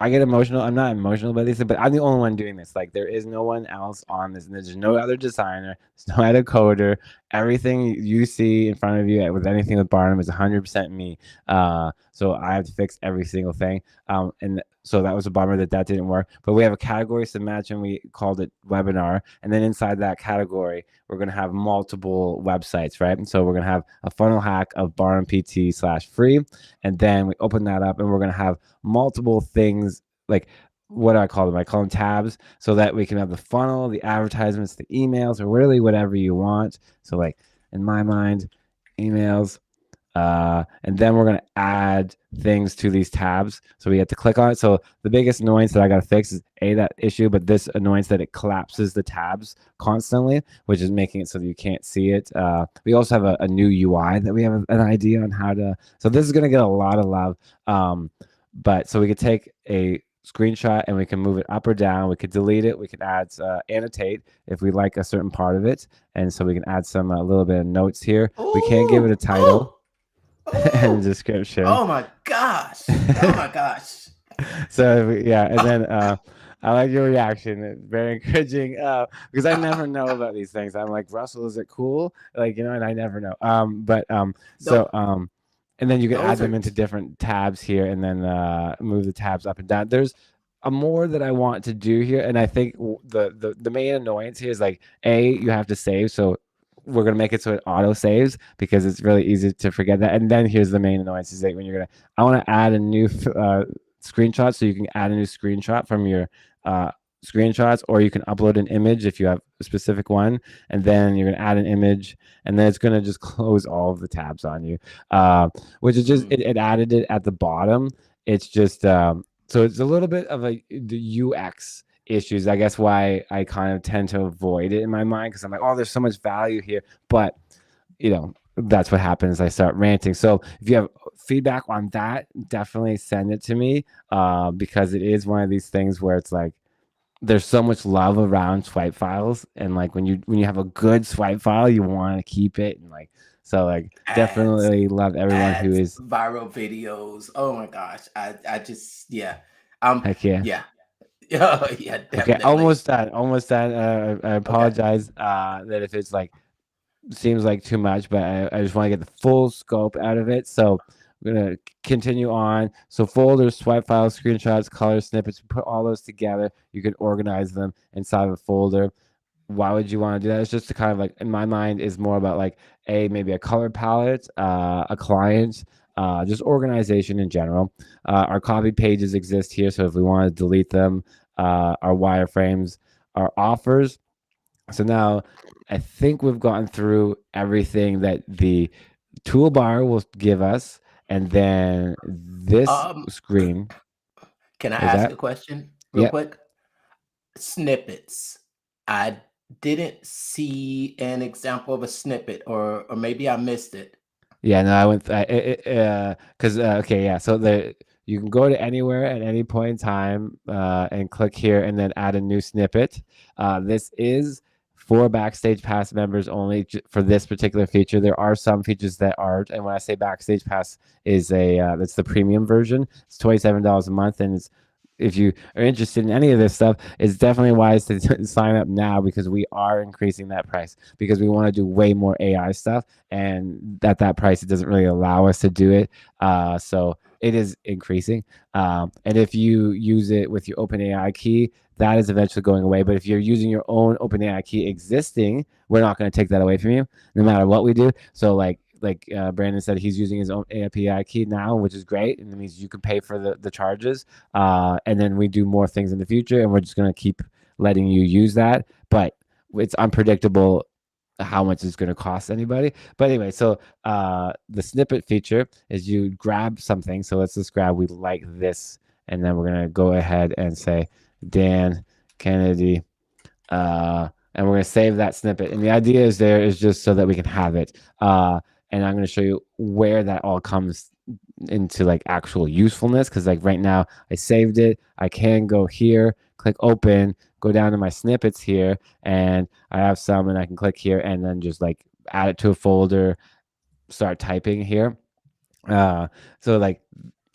I get emotional. I'm not emotional about this, but I'm the only one doing this. Like, there is no one else on this. And there's no other designer. There's no other coder. everything you see in front of you with anything with Barnum is 100% me. So I have to fix every single thing. And so that was a bummer that didn't work. But we have a category. So imagine we called it webinar, and then inside that category, we're going to have multiple websites, right? And so we're going to have a funnel hack of BarnumPT/free, and then we open that up, and we're going to have multiple things like, what do I call them? I call them tabs, so that we can have the funnel, the advertisements, the emails, or really whatever you want. So like in my mind, emails, and then we're going to add things to these tabs. So we have to click on it. So the biggest annoyance that I got to fix is that issue, but this annoyance that it collapses the tabs constantly, which is making it so that you can't see it. We also have a new UI that we have an idea on how to, so this is going to get a lot of love. But so we could take a screenshot and we can move it up or down. We could delete it. We could add annotate if we like a certain part of it. And so we can add some a little bit of notes here. We can't give it a title and description. Oh my gosh. Oh my gosh. So yeah, and then I like your reaction. It's very encouraging because I never know about these things. I'm like, Russell, is it cool? Like, and I never know. And then you can add them into different tabs here, and then move the tabs up and down. There's a more that I want to do here, and I think the main annoyance here is like, you have to save. So we're gonna make it so it auto saves because it's really easy to forget that. And then here's the main annoyance: is like when I want to add a new screenshot, so you can add a new screenshot from your screenshots, or you can upload an image if you have a specific one, and then you're going to add an image, and then it's going to just close all of the tabs on you, which is just it added it at the bottom. It's just so it's a little bit of the UX issues, I guess, why I kind of tend to avoid it in my mind, because I'm like, oh, there's so much value here, but that's what happens. I start ranting. So if you have feedback on that, definitely send it to me, because it is one of these things where it's like, there's so much love around swipe files, and like when you have a good swipe file, you want to keep it, and like, so like definitely love everyone who is viral videos. Oh my gosh, I just heck yeah. Oh, yeah, definitely. Okay, almost done. I apologize that if it's like seems like too much, but I just want to get the full scope out of it. So we're gonna continue on. So folders, swipe files, screenshots, color snippets, put all those together. You can organize them inside of a folder. Why would you want to do that? It's just to kind of like, in my mind, is more about like maybe a color palette, a client, just organization in general. Our copy pages exist here, so if we want to delete them, our wireframes, our offers. So now I think we've gotten through everything that the toolbar will give us, and then this screen. Can I ask a question real quick? Snippets. I didn't see an example of a snippet, or maybe I missed it. Yeah, no, I went because okay, yeah. So you can go to anywhere at any point in time and click here, and then add a new snippet. This is for Backstage Pass members only for this particular feature. There are some features that aren't, and when I say Backstage Pass is that's the premium version. It's $27 a month, and it's, if you are interested in any of this stuff, it's definitely wise to sign up now, because we are increasing that price, because we want to do way more AI stuff, and at that price it doesn't really allow us to do it. So it is increasing, and if you use it with your OpenAI key, that is eventually going away. But if you're using your own OpenAI key existing, we're not going to take that away from you, no matter what we do. So like Brandon said, he's using his own API key now, which is great, and it means you can pay for the charges, and then we do more things in the future, and we're just going to keep letting you use that. But it's unpredictable how much it's going to cost anybody. But anyway, so the snippet feature is you grab something. So let's just grab, we like this, and then we're going to go ahead and say Dan Kennedy, and we're going to save that snippet. And the idea is just so that we can have it. And I'm going to show you where that all comes into like actual usefulness, because like right now I saved it. I can go here, click open, go down to my snippets here, and I have some, and I can click here and then just like add it to a folder, start typing here. So like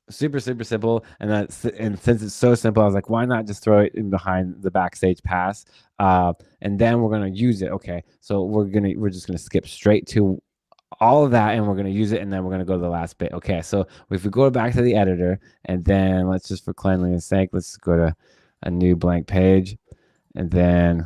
super simple. And since it's so simple, I was like, why not just throw it in behind the backstage pass? And then we're gonna use it. Okay, so we're just gonna skip straight to all of that, and we're gonna use it, and then we're gonna go to the last bit. Okay, so if we go back to the editor, and then let's just, for cleanliness sake, let's go to a new blank page, and then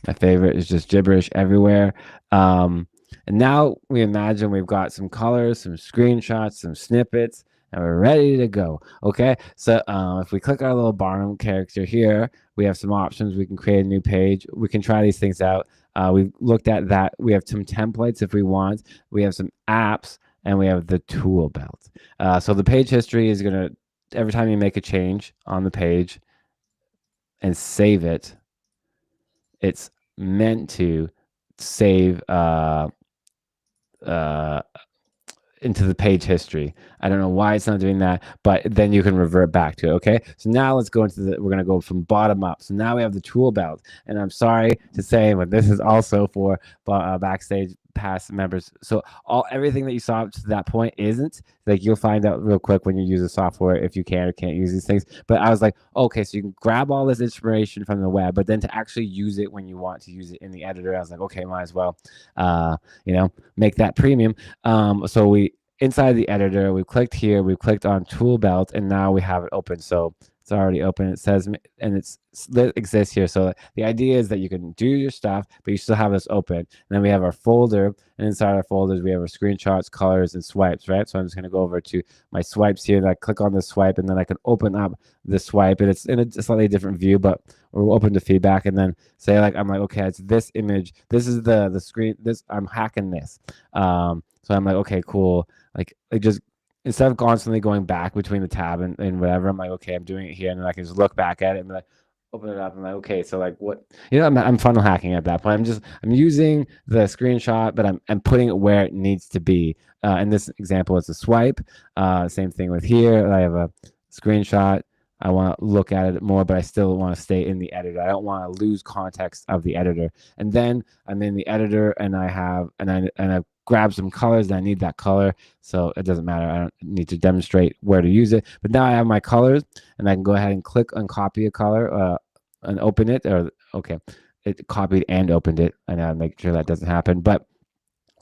my favorite is just gibberish everywhere. And now we imagine we've got some colors, some screenshots, some snippets, and we're ready to go. Okay, so if we click our little Barnum character here, we have some options. We can create a new page. We can try these things out. We've looked at that. We have some templates if we want. We have some apps, and we have the tool belt. So the page history is gonna, every time you make a change on the page and save it, it's meant to save into the page history. I don't know why it's not doing that, but then you can revert back to it. Okay, so now let's go into we're gonna go from bottom up. So now we have the tool belt, and I'm sorry to say, but this is also for backstage pass members. So everything that you saw up to that point isn't, like, you'll find out real quick when you use the software if you can or can't use these things. But I was like, okay, so you can grab all this inspiration from the web, but then to actually use it when you want to use it in the editor, I was like, okay, might as well make that premium. So we, inside the editor, we clicked here, we clicked on tool belt, and now we have it open. So it's already open. It says, and it exists here. So the idea is that you can do your stuff, but you still have this open. And then we have our folder, and inside our folders, we have our screenshots, colors, and swipes, right? So I'm just going to go over to my swipes here, and I click on the swipe, and then I can open up the swipe, and it's in a slightly different view, but we're open to feedback, and then say, like, I'm like, okay, it's this image. This is the screen. This, I'm hacking this. So I'm like, okay, cool. Like, it just, instead of constantly going back between the tab and whatever, I'm like, okay, I'm doing it here, and then I can just look back at it and be like, open it up, and like, okay, so like, what, I'm funnel hacking at that point. I'm using the screenshot, but I'm putting it where it needs to be. In this example, it's a swipe. Same thing with here. I have a screenshot. I want to look at it more, but I still want to stay in the editor. I don't want to lose context of the editor. And then I'm in the editor, and I've grabbed some colors, and I need that color. So it doesn't matter. I don't need to demonstrate where to use it. But now I have my colors, and I can go ahead and click on copy a color and open it. Or, okay, it copied and opened it. I gotta make sure that doesn't happen. But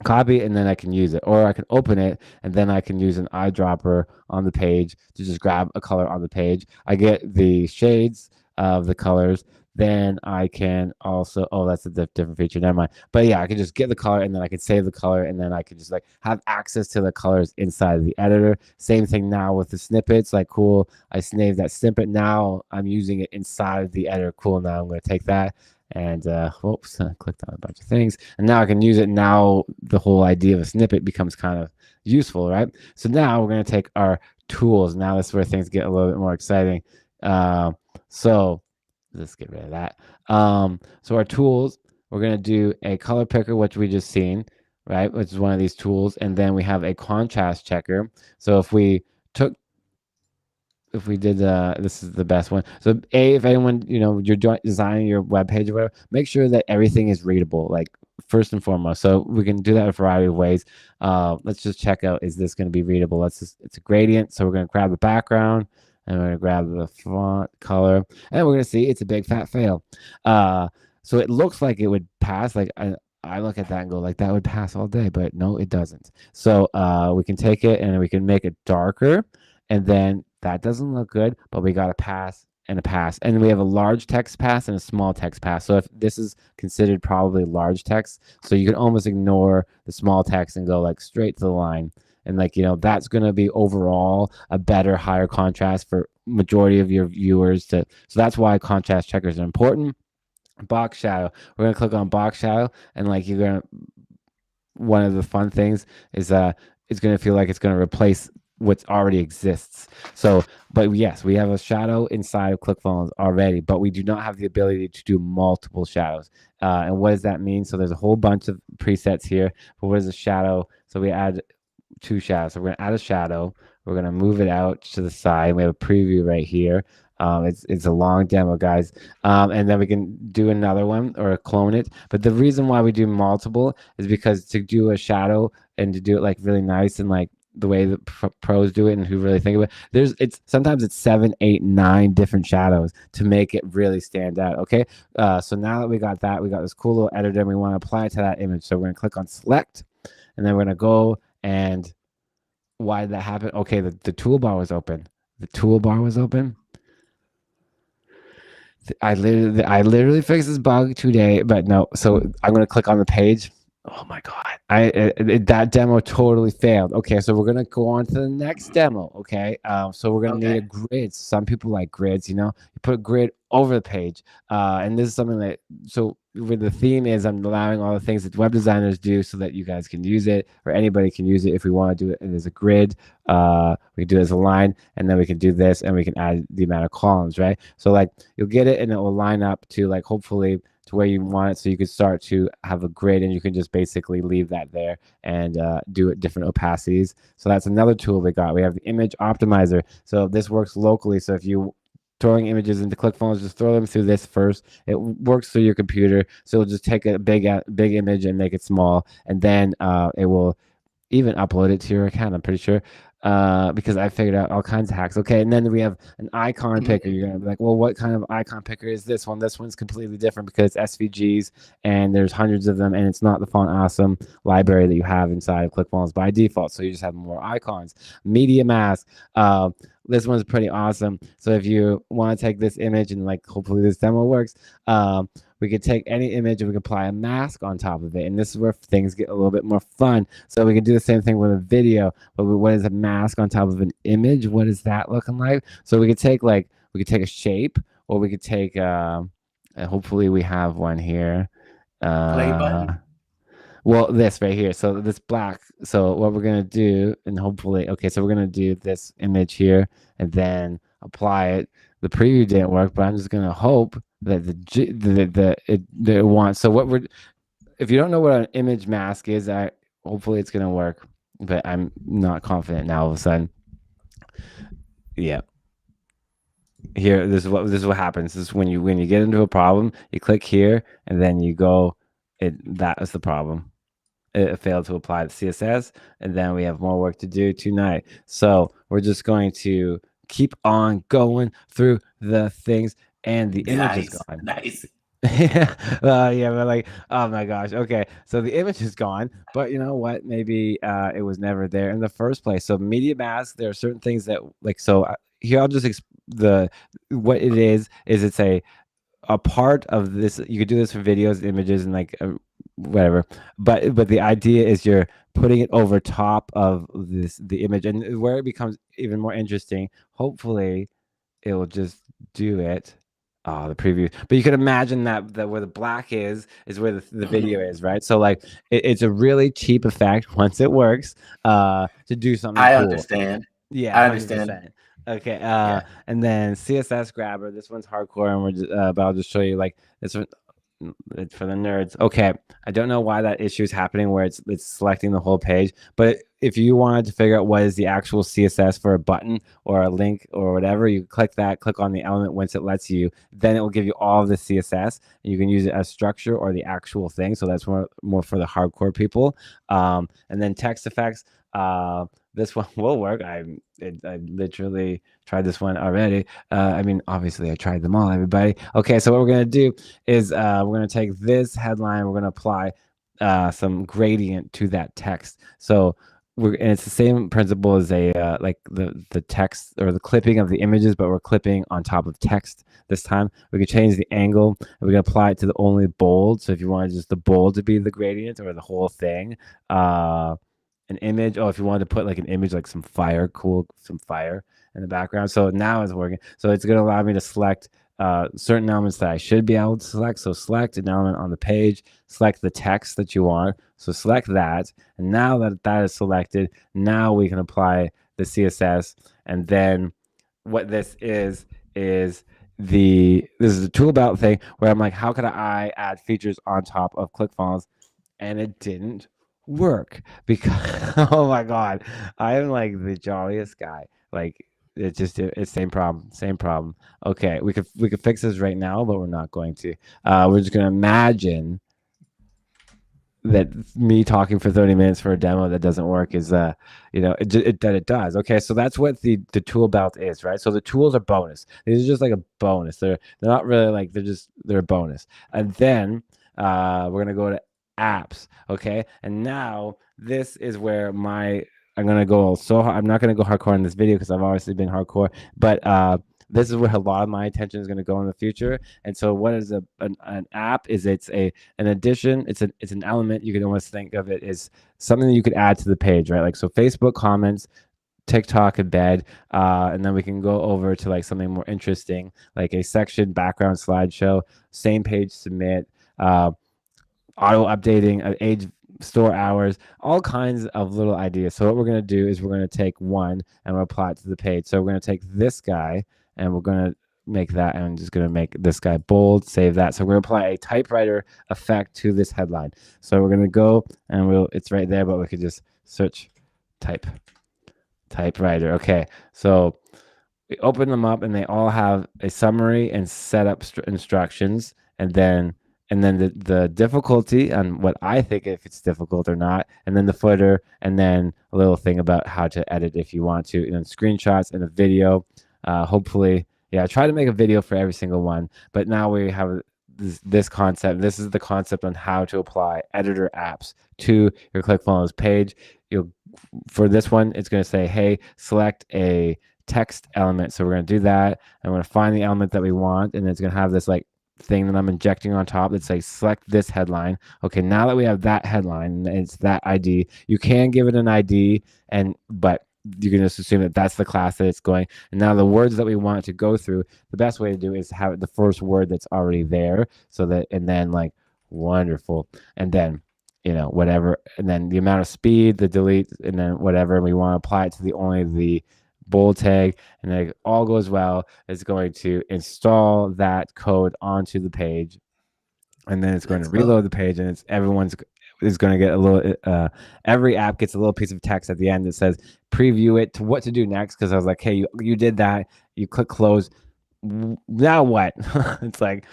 copy, and then I can use it, or I can open it, and then I can use an eyedropper on the page to just grab a color on the page. I get the shades of the colors. Then I can also, oh, that's a different feature, never mind. But yeah, I can just get the color, and then I can save the color, and then I can just like have access to the colors inside of the editor. Same thing now with the snippets. Like, cool, I saved that snippet. Now I'm using it inside of the editor. Cool, now I'm going to take that and whoops, I clicked on a bunch of things, and now I can use it. Now the whole idea of a snippet becomes kind of useful, right? So now we're going to take our tools. Now that's where things get a little bit more exciting. So let's get rid of that. So our tools, we're going to do a color picker, which we just seen, right? Which is one of these tools. And then we have a contrast checker. So if we did this is the best one. So if anyone, you're designing your web page or whatever, make sure that everything is readable, like, first and foremost. So we can do that a variety of ways. Let's just check out, is this going to be readable? It's a gradient. So we're going to grab the background, and we're going to grab the font color, and we're going to see it's a big fat fail. So it looks like it would pass. Like, I look at that and go, like, that would pass all day, but no, it doesn't. So we can take it, and we can make it darker, and then that doesn't look good, but we got a pass and a pass. And we have a large text pass and a small text pass. So if this is considered probably large text, so you can almost ignore the small text and go like straight to the line. And like, that's going to be overall a better, higher contrast for majority of your viewers. So that's why contrast checkers are important. Box shadow. We're going to click on box shadow, and like, one of the fun things is it's going to feel like it's going to replace what already exists. So, but yes, we have a shadow inside of ClickFunnels already, but we do not have the ability to do multiple shadows. And what does that mean? So there's a whole bunch of presets here. But what is a shadow? So we add 2 shadows. So we're going to add a shadow. We're going to move it out to the side. We have a preview right here. It's a long demo, guys. And then we can do another one or clone it. But the reason why we do multiple is because to do a shadow and to do it like really nice and like the way the pros do it and who really think of it. Sometimes it's 7, 8, 9 different shadows to make it really stand out. Okay, so now that we got this cool little editor, and we want to apply it to that image. So we're gonna click on select, and then we're gonna go and why did that happen? Okay, the toolbar was open. The toolbar was open. I literally fixed this bug today, but no. So I'm gonna click on the page. Oh my god! That demo totally failed. Okay, so we're gonna go on to the next demo. Okay, so we're gonna need a grid. Some people like grids. You put a grid over the page, and this is something that with the theme is I'm allowing all the things that web designers do so that you guys can use it or anybody can use it if we want to do it as a grid. We can do it as a line, and then we can do this, and we can add the amount of columns, right? So like you'll get it, and it will line up to like hopefully to where you want it, so you could start to have a grid, and you can just basically leave that there and do it different opacities. So that's another tool we got. We have the image optimizer. So this works locally. So if you throwing images into ClickFunnels, just throw them through this first. It works through your computer, so it'll just take a big image and make it small, and then it will even upload it to your account, I'm pretty sure, because I figured out all kinds of hacks. Okay, and then we have an icon picker. You're gonna be like, well, what kind of icon picker is this one? This one's completely different because it's SVGs, and there's hundreds of them, and it's not the Font Awesome library that you have inside of ClickFunnels by default, so you just have more icons. Media mask. This one's pretty awesome. So if you want to take this image and like hopefully this demo works, we could take any image and we could apply a mask on top of it. And this is where things get a little bit more fun. So we can do the same thing with a video, but what is a mask on top of an image? What is that looking like? So we could take a shape, or we could take hopefully we have one here. Play button. Well, this right here. So this black. So what we're going to do, and hopefully, okay, so we're going to do this image here and then apply it. The preview didn't work, but I'm just going to hope that it wants. So if you don't know what an image mask is, hopefully it's going to work, but I'm not confident now all of a sudden. Yeah. Here, this is what happens. This is when you get into a problem, you click here and then you go, that is the problem. It failed to apply the CSS, and then we have more work to do tonight. So we're just going to keep on going through the things, and the image is gone. Nice. Yeah, but like, oh my gosh. Okay, so the image is gone, but you know what? Maybe it was never there in the first place. So media mask, there are certain things that like. So here I'll just what it is it's a part of this. You could do this for videos, images, and like whatever. But the idea is you're putting it over top of the image, and where it becomes even more interesting. Hopefully, it will just do it. Oh, the preview. But you can imagine that where the black is where the video is, right? So like it's a really cheap effect once it works to do something cool. Understand. Yeah, I understand. 100%. Okay, and then CSS grabber. This one's hardcore, and we're just, but I'll just show you like this one. It's for the nerds. Okay, I don't know why that issue is happening where it's selecting the whole page, but if you wanted to figure out what is the actual CSS for a button or a link or whatever, you click on the element once it lets you, then it will give you all of the CSS, and you can use it as structure or the actual thing. So that's more for the hardcore people. And then text effects. This one will work. I literally tried this one already. I mean, obviously I tried them all, everybody. Okay, so what we're going to do is we're going to take this headline, we're going to apply some gradient to that text. So and it's the same principle as like the text or the clipping of the images, but we're clipping on top of text this time. We can change the angle, and we can apply it to the only bold. So if you wanted just the bold to be the gradient or the whole thing, an image. Oh, if you wanted to put like an image, like some fire in the background. So now it's working. So it's going to allow me to select certain elements that I should be able to select. So select an element on the page, select the text that you want. So select that. And now that is selected, now we can apply the CSS. And then what this is this is a tool about thing where I'm like, how could I add features on top of ClickFunnels? And it didn't work because oh my god, I am like the jolliest guy. Like it's same problem. Okay, we could fix this right now, but we're not going to. We're just gonna imagine that me talking for 30 minutes for a demo that doesn't work is that it does. Okay, so that's what the tool belt is, right? So the tools are bonus. These are just like a bonus. They're not really like, they're a bonus. And then we're gonna go to apps. Okay, and now this is where I'm gonna go I'm not gonna go hardcore in this video because I've obviously been hardcore, but this is where a lot of my attention is going to go in the future. And so what is an app? Is it's an addition. It's an element. You can almost think of it as something that you could add to the page, right? Like, so Facebook comments, TikTok embed, and then we can go over to like something more interesting, like a section, background, slideshow, same page, submit, auto updating, age, store hours, all kinds of little ideas. So what we're going to do is we're going to take one and we'll apply it to the page. So we're going to take this guy and we're going to make that, and I'm just going to make this guy bold, save that. So we're going to apply a typewriter effect to this headline. So we're going to go and it's right there, but we could just search typewriter. Okay. So we open them up and they all have a summary and setup instructions, and then the difficulty and what I think, if it's difficult or not, and then the footer, and then a little thing about how to edit if you want to, and then screenshots and a video. Hopefully, I try to make a video for every single one, but now we have this concept. This is the concept on how to apply editor apps to your ClickFunnels page. For this one, it's going to say, hey, select a text element. So we're going to do that. I'm going to find the element that we want, and it's going to have this like thing that I'm injecting on top that says select this headline. Okay, now that we have that headline, it's that ID. You can give it an ID, but you can just assume that that's the class that it's going. And now the words that we want it to go through, the best way to do is have the first word that's already there, so that, and then like wonderful, and then whatever, and then the amount of speed, the delete, and then whatever, and we want to apply it to the bold tag, and then it all goes well, it's going to install that code onto the page, and then it's going to reload the page, and everyone's is going to get a little every app gets a little piece of text at the end that says preview it to what to do next, because I was like, hey, you did that, you click close, now what? It's like,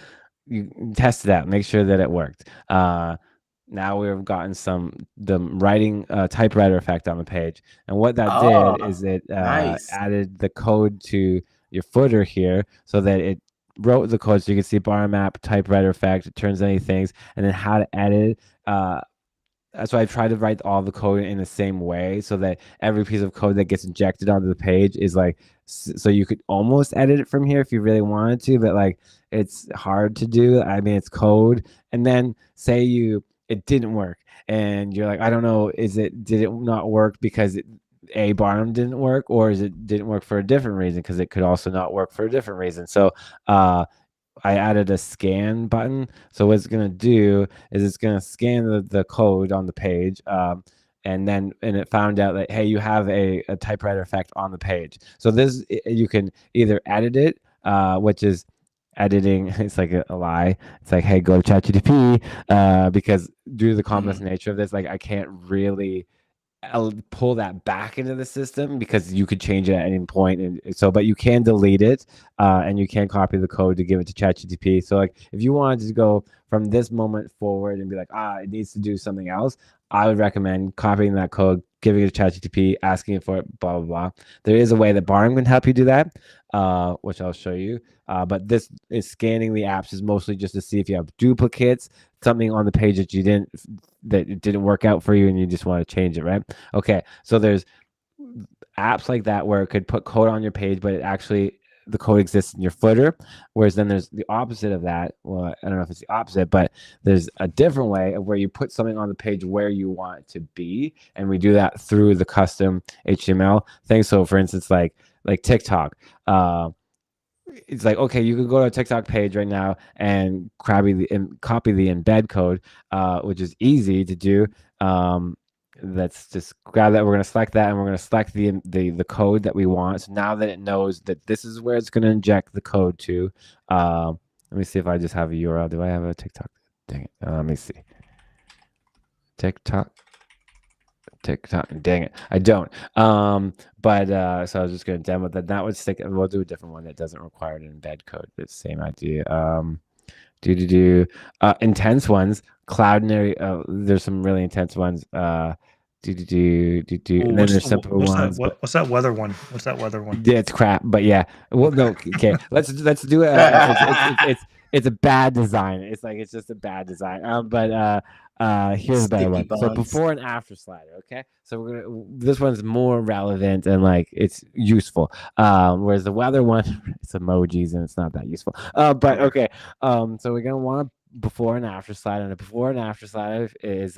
you test it out, make sure that it worked. Now we've gotten the writing typewriter effect on the page. And what that did is it added the code to your footer here, so that it wrote the code, so you can see Barnum app, typewriter effect, it turns any things, and then how to edit. So I tried to write all the code in the same way, so that every piece of code that gets injected onto the page is like, so you could almost edit it from here if you really wanted to, but like, it's hard to do. I mean, it's code. And then say it didn't work, and you're like, I don't know, did it not work because Barnum didn't work, or is it didn't work for a different reason? Because it could also not work for a different reason. So I added a scan button. So what it's going to do is it's going to scan the code on the page, and it found out that, hey, you have a typewriter effect on the page. So you can either edit it, which is editing. It's like a lie. It's like, hey, go to ChatGPT, because due to the complex nature of this, like, I can't really pull that back into the system, because you could change it at any point, and so, but you can delete it, and you can copy the code to give it to ChatGPT. So like, if you wanted to go from this moment forward and be like, it needs to do something else, I would recommend copying that code, giving it to ChatGPT, asking it for it, blah blah blah. There is a way that Barnum can help you do that, which I'll show you. But this is scanning the apps is mostly just to see if you have duplicates, something on the page that it didn't work out for you, and you just want to change it, right? Okay, so there's apps like that where it could put code on your page, but the code exists in your footer. Whereas then there's the opposite of that. Well, I don't know if it's the opposite, but there's a different way of where you put something on the page where you want it to be, and we do that through the custom HTML thing. So for instance, like TikTok, it's like, okay, you could go to a TikTok page right now and copy the embed code, which is easy to do. Let's just grab that. We're going to select that, and we're going to select the code that we want. So now that it knows that this is where it's going to inject the code to, let me see if I just have a URL. Do I have a TikTok? Dang it. Let me see. TikTok. Dang it, I don't. But so I was just going to demo that. That would stick. We'll do a different one that doesn't require an embed code. It's the same idea. Intense ones, cloudinary. There's some really intense ones. And then there's simpler ones. What's that weather one? What's that weather one? Yeah, it's crap, but yeah. Well, no, okay. Let's do it. It's a bad design. It's just a bad design. Here's a better one. So before and after slider. Okay, so this one's more relevant and like it's useful. Whereas the weather one, it's emojis and it's not that useful. But okay. So we're gonna want a before and after slider, and a before and after slider is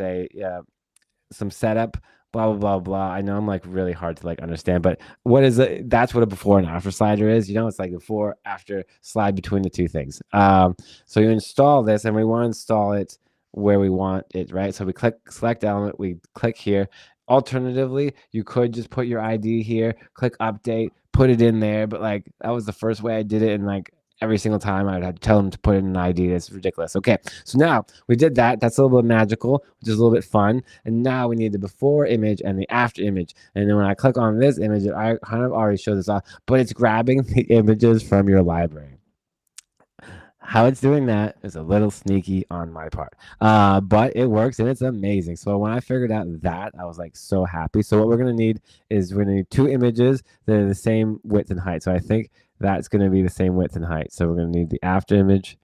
some setup, blah blah blah blah. I know I'm like really hard to like understand, but what is it? That's what a before and after slider is. It's like before after slide between the two things. So you install this, and we want to install it where we want it, right? So we click select element, we click here. Alternatively, you could just put your ID here, click update, put it in there, but like that was the first way I did it, and like every single time I'd have to tell them to put in an ID. That's ridiculous. Okay, so now we did that. That's a little bit magical, which is a little bit fun. And now we need the before image and the after image. And then when I click on this image, I kind of already showed this off, but it's grabbing the images from your library. How it's doing that is a little sneaky on my part, but it works and it's amazing. So when I figured out that, I was like so happy. So what we're gonna need is we're gonna need two images that are the same width and height. So I think that's gonna be the same width and height. So we're gonna need the after image.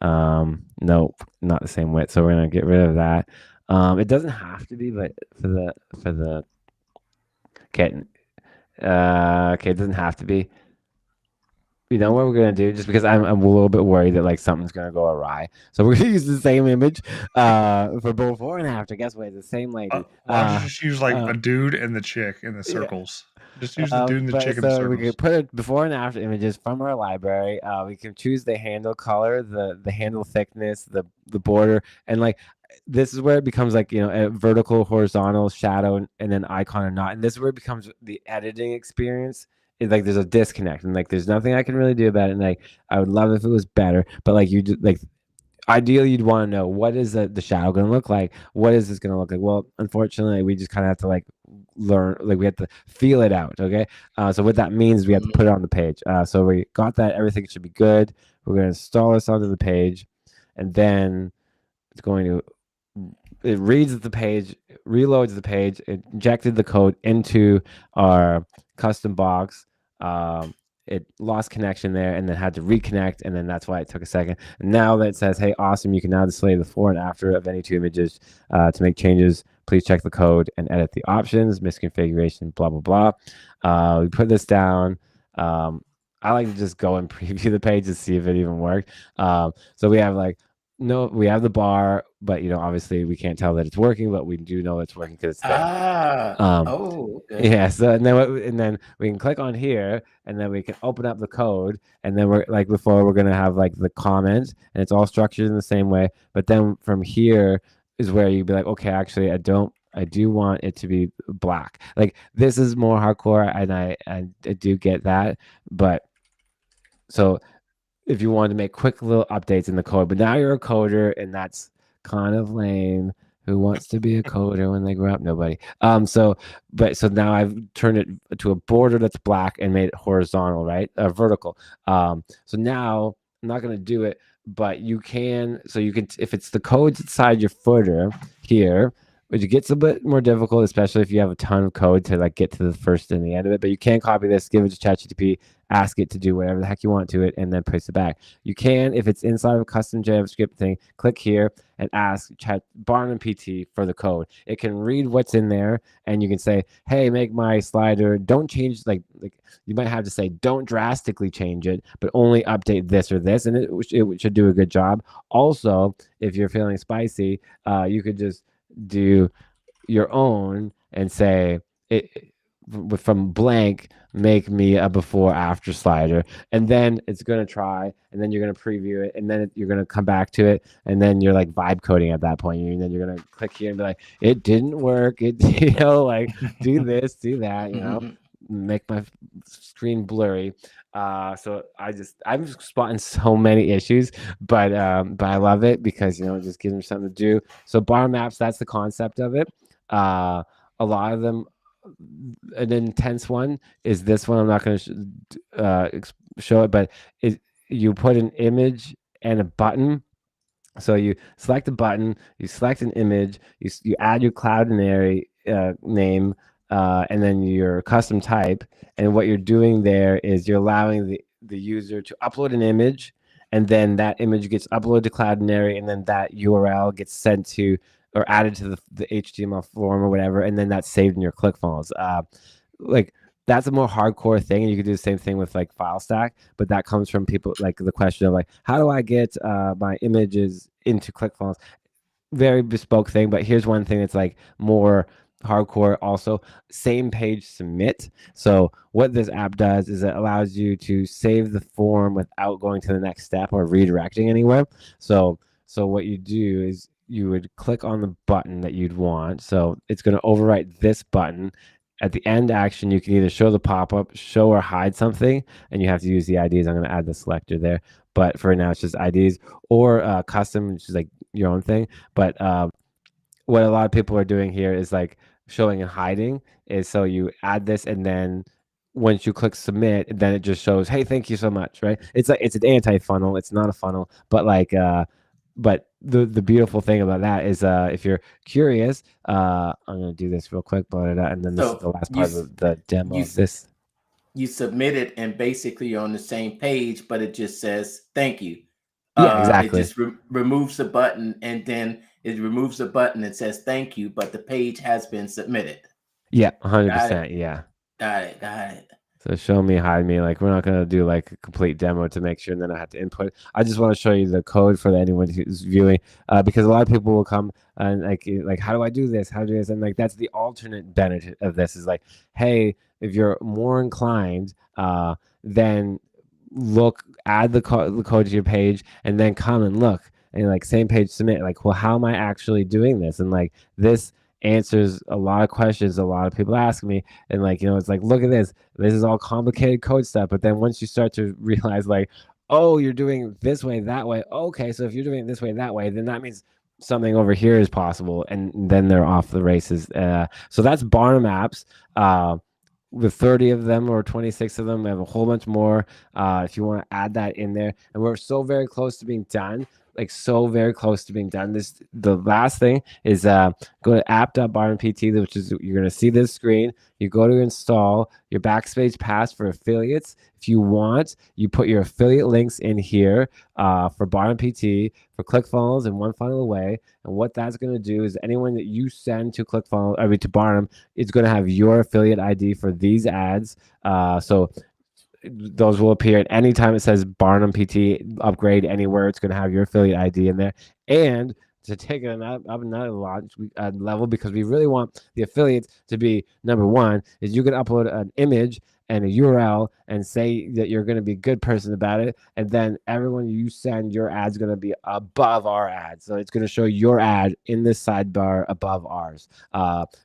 Nope, not the same width. So we're gonna get rid of that. It doesn't have to be, but for the okay, it doesn't have to be. You know what we're gonna do? Just because I'm a little bit worried that like something's gonna go awry, so we're gonna use the same image for before and after. Guess what? It's the same lady. Why don't you just use like a dude and the chick in the circles? Yeah. Just use the dude and the chick in the circles. We can put it before and after images from our library. We can choose the handle color, the handle thickness, the border, and like this is where it becomes like a vertical, horizontal, shadow, and then icon or not. And this is where it becomes the editing experience. It's like there's a disconnect, and like there's nothing I can really do about it. And like I would love if it was better, but like ideally you'd want to know what is the shadow going to look like. What is this going to look like? Well, unfortunately, we just kind of have to like learn, like we have to feel it out. Okay, so what that means, we have to put it on the page. So we got that. Everything should be good. We're going to install this onto the page, and then it's going to. It reads the page, reloads the page, it injected the code into our custom box. It lost connection there and then had to reconnect, and then that's why it took a second. And now that it says, hey, awesome, you can now display the before and after of any two images. To make changes, please check the code and edit the options, misconfiguration, blah, blah, blah. We put this down. I like to just go and preview the page to see if it even worked. So we have we have the bar, but obviously we can't tell that it's working, but we do know it's working because it's there. Okay. Yeah. So and then we can click on here, and then we can open up the code, and then we're like before, we're gonna have like the comment, and it's all structured in the same way. But then from here is where you'd be like, okay, actually, I do want it to be black. Like this is more hardcore, and I do get that, but so. If you want to make quick little updates in the code, but now you're a coder, and that's kind of lame. Who wants to be a coder when they grow up? Nobody. So now I've turned it to a border that's black and made it horizontal, right? Vertical. So now I'm not going to do it, but you can. So you can, if it's the codes inside your footer here, which gets a bit more difficult, especially if you have a ton of code to like get to the first and the end of it. But you can copy this, give it to ChatGPT, ask it to do whatever the heck you want to it, and then paste it back. You can, if it's inside of a custom JavaScript thing, click here and ask BarnumPT for the code. It can read what's in there, and you can say, hey, make my slider, don't change, like you might have to say, don't drastically change it, but only update this or this, and it should do a good job. Also, if you're feeling spicy, you could just do your own and say from blank, make me a before after slider, and then it's going to try, and then you're going to preview it, and then you're going to come back to it, and then you're like vibe coding at that point, and then you're going to click here and be like, it didn't work, it like do this, do that, make my screen blurry. So I'm spotting so many issues, but I love it because it just gives me something to do. So bar maps, that's the concept of it. A lot of them, an intense one is this one. I'm not going to show it, but you put an image and a button So you select a button, you select an image, you add your cloudinary name, and then your custom type. And what you're doing there is you're allowing the user to upload an image, and then that image gets uploaded to cloudinary, and then that URL gets sent to or added to the HTML form or whatever, and then that's saved in your ClickFunnels. Like that's a more hardcore thing, and you can do the same thing with like file stack, but that comes from people like the question of like, how do I get my images into ClickFunnels? Very bespoke thing, but here's one thing that's like more hardcore also, same page submit. So what this app does is it allows you to save the form without going to the next step or redirecting anywhere. So what you do is you would click on the button that you'd want. So it's going to overwrite this button. At the end action, you can either show the pop-up, show or hide something, and you have to use the IDs. I'm going to add the selector there, but for now it's just IDs, or custom, which is like your own thing. But what a lot of people are doing here is like showing and hiding. Is so you add this, and then once you click submit, then it just shows, hey, thank you so much, right? It's like it's an anti-funnel. It's not a funnel, but like but the beautiful thing about that is if you're curious, I'm gonna do this real quick, blow it out, and then this is the last part of the demo of this. You submit it, and basically you're on the same page, but it just says thank you. Yeah, exactly. It just removes the button, and then it removes the button that says thank you, but the page has been submitted. Yeah, 100%. Yeah. Got it. So show me, hide me. Like we're not gonna do like a complete demo to make sure, and then I have to input. I just want to show you the code for anyone who's viewing, because a lot of people will come and like how do I do this? How do I do this? And like that's the alternate benefit of this is like, hey, if you're more inclined, then add the code to your page, and then come and look and like same page submit. Like, well, how am I actually doing this? And like this answers a lot of questions a lot of people ask me, and like it's like, look at this is all complicated code stuff, but then once you start to realize like, oh, you're doing this way, that way, okay, so if you're doing it this way, that way, then that means something over here is possible, and then they're off the races. So that's Barnum apps. With 30 of them or 26 of them, we have a whole bunch more if you want to add that in there, and we're so very close to being done. Like so very close to being done. The last thing is go to app.BarnumPT, which is you're going to see this screen. You go to install your backspace pass for affiliates. If you want, you put your affiliate links in here for BarnumPT, for ClickFunnels, and One Funnel Away. And what that's going to do is anyone that you send to ClickFunnels, to Barnum, it's going to have your affiliate ID for these ads. So those will appear at any time it says BarnumPT upgrade anywhere. It's going to have your affiliate ID in there. And to take it up another level, because we really want the affiliates to be number one, is you can upload an image and a URL and say that you're going to be a good person about it. And then everyone you send your ad's going to be above our ad. So it's going to show your ad in this sidebar above ours.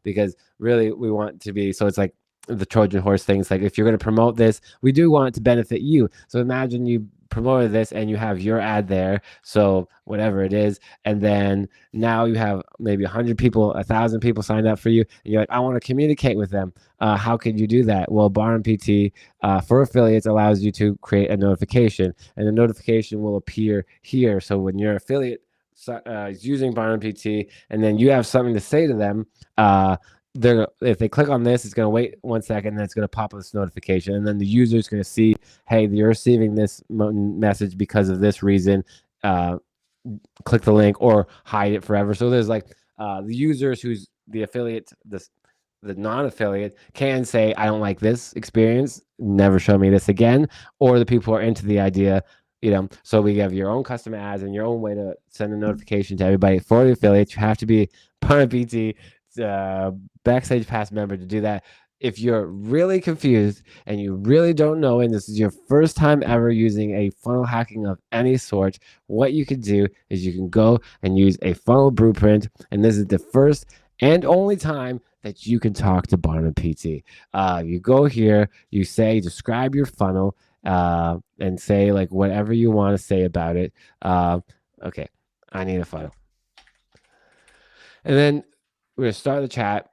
Because really we want to be, so it's like the Trojan horse things. Like if you're going to promote this, we do want it to benefit you. So imagine you promoted this and you have your ad there, so whatever it is, and then now you have maybe 100 people, 1,000 people signed up for you, and you're like, I want to communicate with them. How could you do that? Well, BarnumPT for affiliates allows you to create a notification, and the notification will appear here. So when your affiliate is using BarnumPT and then you have something to say to them, if they click on this, it's going to wait 1 second, and then it's going to pop up this notification, and then the user is going to see, hey, you're receiving this message because of this reason. Click the link or hide it forever. So there's like the users who's the affiliate, the non-affiliate can say, I don't like this experience, never show me this again, or the people who are into the idea. So we have your own custom ads and your own way to send a notification to everybody. For the affiliates, you have to be BarnumPT Backstage Pass member to do that. If you're really confused and you really don't know, and this is your first time ever using a funnel hacking of any sort, what you can do is you can go and use a funnel blueprint, and this is the first and only time that you can talk to BarnumPT. You go here, you say, describe your funnel, and say like whatever you want to say about it. Okay, I need a funnel. And then we're going to start the chat.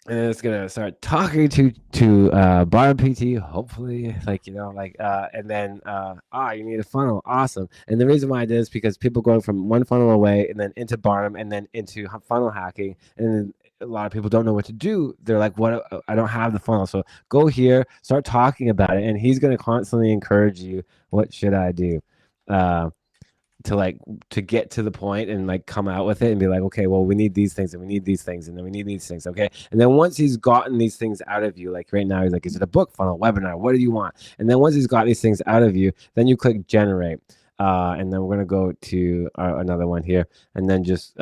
and then it's gonna start talking to BarnumPT, hopefully, like and then you need a funnel, awesome. And the reason why I did is because people going from one funnel away and then into Barnum and then into funnel hacking, and then a lot of people don't know what to do. They're like, "What? I don't have the funnel." So go here, start talking about it, and he's gonna constantly encourage you. What should I do? To get to the point and like come out with it and be like, okay, well, we need these things and we need these things and then we need these things. Okay. And then once he's gotten these things out of you, like right now, he's like, is it a book, funnel, webinar? What do you want? And then once he's got these things out of you, then you click generate. And then we're going to go to another one here and then just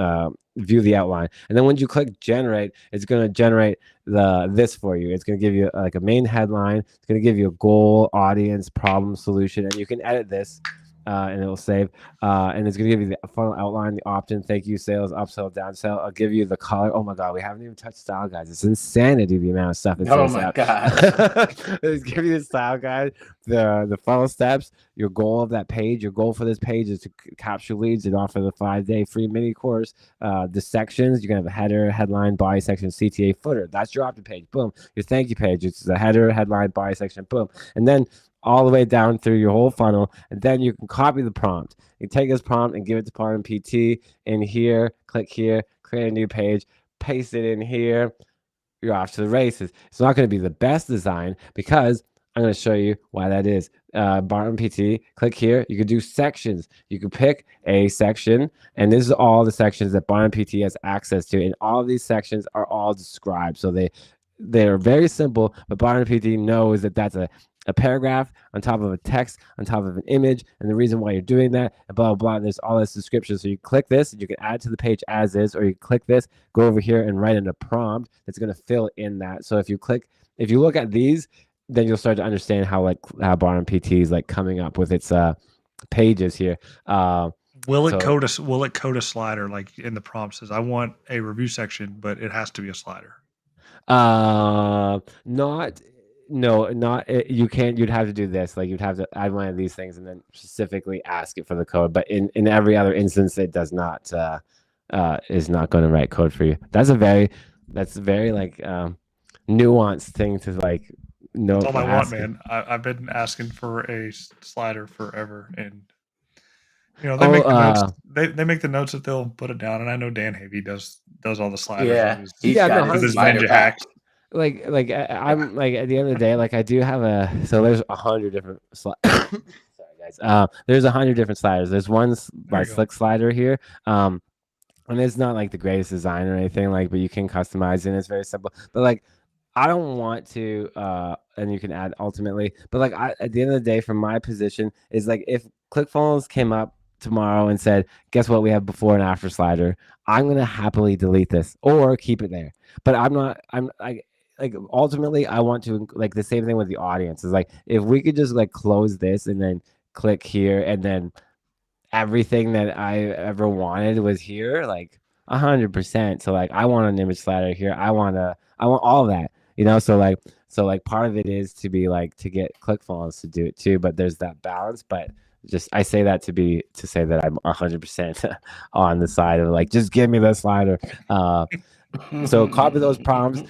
view the outline. And then when you click generate, it's going to generate this for you. It's going to give you like a main headline. It's going to give you a goal, audience, problem, solution, and you can edit this. And it'll save. And it's going to give you the funnel outline, the opt-in, thank you, sales, upsell, downsell. I'll give you the color. Oh my God, we haven't even touched style guides. It's insanity the amount of stuff it Oh says my out. God. It's give you the style guide, the funnel steps, your goal of that page. Your goal for this page is to capture leads and offer the 5-day free mini course. The sections, you're going to have a header, headline, body section, CTA, footer. That's your opt-in page. Boom. Your thank you page. It's the header, headline, body section. Boom. And then all the way down through your whole funnel, and then you can copy the prompt. You take this prompt and give it to BarnumPT in here, click here, create a new page, paste it in here, you're off to the races. It's not going to be the best design because I'm going to show you why that is. BarnumPT, click here, you can do sections. You can pick a section, and this is all the sections that BarnumPT has access to, and all of these sections are all described. So they're very simple, but BarnumPT knows that that's a paragraph on top of a text on top of an image, and the reason why you're doing that, and blah, blah, blah. There's all this description. So you click this, and you can add to the page as is, or you click this, go over here and write in a prompt that's going to fill in that. So if you look at these, then you'll start to understand how BarnumPT is like coming up with its pages here. Will it code a slider like in the prompt says, I want a review section, but it has to be a slider? You can't. You'd have to do this. Like you'd have to add one of these things and then specifically ask it for the code. But in every other instance, it does not is not going to write code for you. That's very like nuanced thing to like know. That's all I want, man. I've been asking for a slider forever, and they make the notes. They make the notes that they'll put it down, and I know Dan Havey does all the sliders. Yeah, he's got his slider pack. Like I'm like at the end of the day, like I do have there's 100 different sorry guys. There's 100 different sliders. There's one by Slick Slider here. And it's not like the greatest design or anything, like, but you can customize it and it's very simple. But like I don't want to and you can add ultimately, but like at the end of the day, from my position, is like if ClickFunnels came up tomorrow and said, guess what, we have before and after slider, I'm gonna happily delete this or keep it there. But like ultimately I want to, like the same thing with the audience is like if we could just like close this and then click here and then everything that I ever wanted was here, like 100%. So like I want an image slider here, I want all of that, so like part of it is to be like to get ClickFunnels to do it too, but there's that balance. But just I say that to say that I'm 100% on the side of like just give me the slider. So copy those prompts,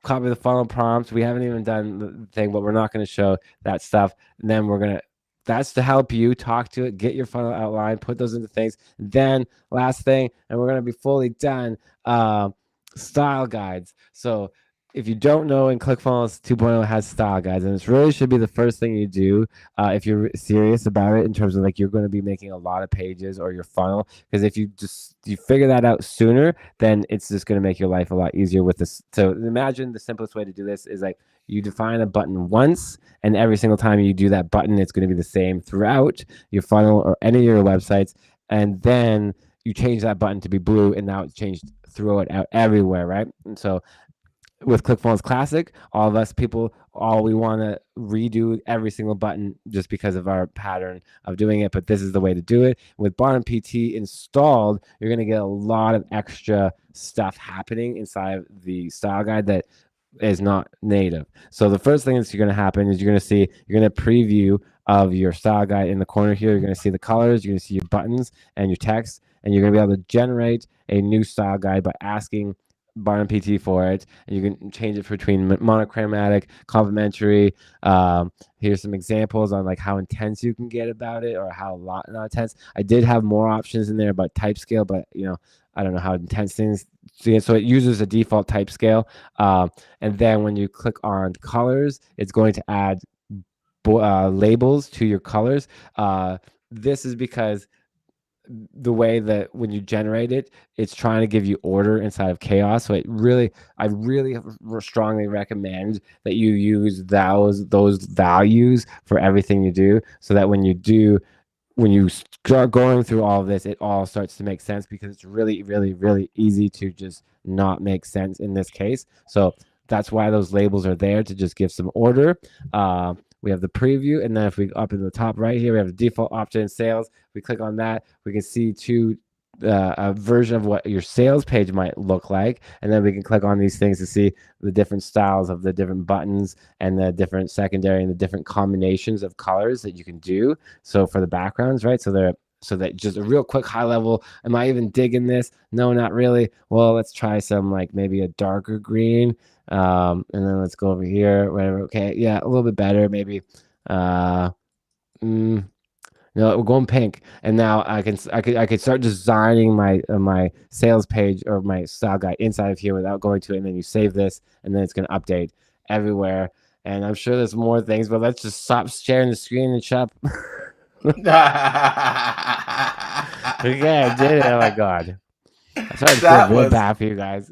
copy the funnel prompts. We haven't even done the thing, but we're not going to show that stuff. And then that's to help you talk to it, get your funnel outline, put those into things. Then last thing, and we're going to be fully done, style guides. So if you don't know, in ClickFunnels 2.0 has style guides, and it really should be the first thing you do if you're serious about it in terms of like you're going to be making a lot of pages or your funnel. Because if you figure that out sooner, then it's just going to make your life a lot easier with this. So imagine the simplest way to do this is like you define a button once, and every single time you do that button, it's going to be the same throughout your funnel or any of your websites. And then you change that button to be blue, and now it's changed throughout out everywhere, right? And so with ClickFunnels Classic, all of us people, we want to redo every single button just because of our pattern of doing it. But this is the way to do it. With BarnumPT installed, you're going to get a lot of extra stuff happening inside the style guide that is not native. So the first thing that's going to happen is you're going to preview of your style guide in the corner here. You're going to see the colors, you're going to see your buttons and your text, and you're going to be able to generate a new style guide by asking BarnumPT for it, and you can change it between monochromatic, complementary. Here's some examples on like how intense you can get about it, or how not intense. I did have more options in there about type scale, but I don't know how intense things. So it uses a default type scale, and then when you click on colors, it's going to add labels to your colors. This is because the way that when you generate it, it's trying to give you order inside of chaos. So I really strongly recommend that you use those values for everything you do, so that when you start going through all of this, it all starts to make sense, because it's really, really, really easy to just not make sense in this case. So that's why those labels are there, to just give some order. We have the preview, and then if we up in the top right here, we have the default option in sales. We click on that, we can see a version of what your sales page might look like, and then we can click on these things to see the different styles of the different buttons, and the different secondary, and the different combinations of colors that you can do. So for the backgrounds, right? So that just a real quick high level. Am I even digging this? No, not really. Well, let's try some, like maybe a darker green. And then let's go over here, whatever. Okay, yeah, a little bit better, maybe. No, we're going pink, and now I could start designing my sales page or my style guide inside of here without going to it. And then you save this, and then it's going to update everywhere. And I'm sure there's more things, but let's just stop sharing the screen and shop. Okay, I did it. Oh my god, I started to feel real bad for you guys.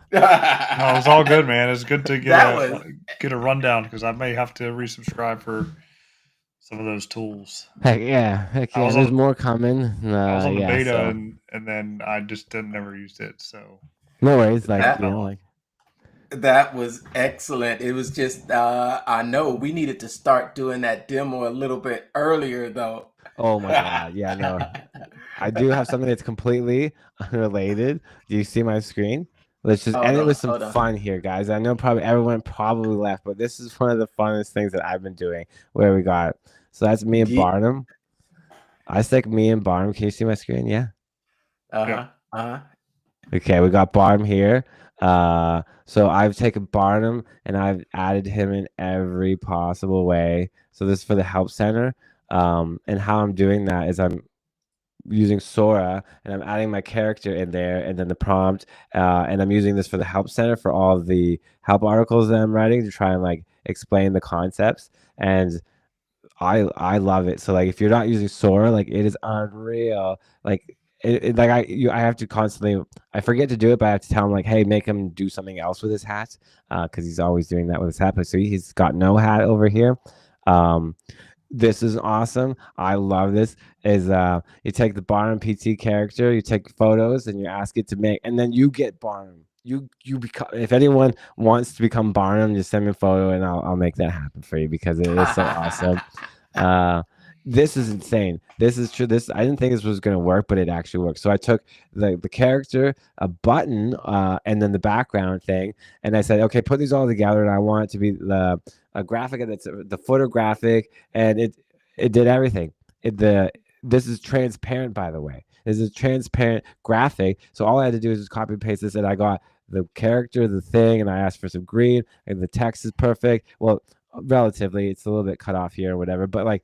No, it was all good, man. It's good to get a rundown, because I may have to resubscribe for some of those tools. Heck yeah. There's more coming. I was on the beta, and then I just never used it. So no worries. That was excellent. It was just I know we needed to start doing that demo a little bit earlier, though. Oh my god. Yeah, no. I do have something that's completely unrelated. Do you see my screen? Let's just end it with some fun here, guys. I know everyone left, but this is one of the funnest things that I've been doing. Where we got, so that's me and Barnum. I stick me and Barnum. Can you see my screen? Yeah. Okay, we got Barnum here. So I've taken Barnum and I've added him in every possible way. So this is for the help center. And how I'm doing that is I'm using Sora, and I'm adding my character in there, and then the prompt, and I'm using this for the help center for all the help articles that I'm writing, to try and like explain the concepts. And I love it. So like, if you're not using Sora, like, it is unreal. Like I have to constantly, I forget to do it, but I have to tell him like, hey, make him do something else with his hat, because he's always doing that with his hat. But so he's got no hat over here. This is awesome. I love this. Is you take the BarnumPT character, you take photos, and you ask it to make, and then you get Barnum. You become. If anyone wants to become Barnum, just send me a photo, and I'll make that happen for you, because it is so awesome. This is insane. This is true. I didn't think this was going to work, but it actually works. So I took the character, a button, and then the background thing, and I said, okay, put these all together, and I want it to be a graphic that's the footer graphic, and it did everything. This is transparent, by the way. This is a transparent graphic. So all I had to do is just copy and paste this, and I got the character, the thing, and I asked for some green, and the text is perfect. Well, relatively, it's a little bit cut off here or whatever, but like,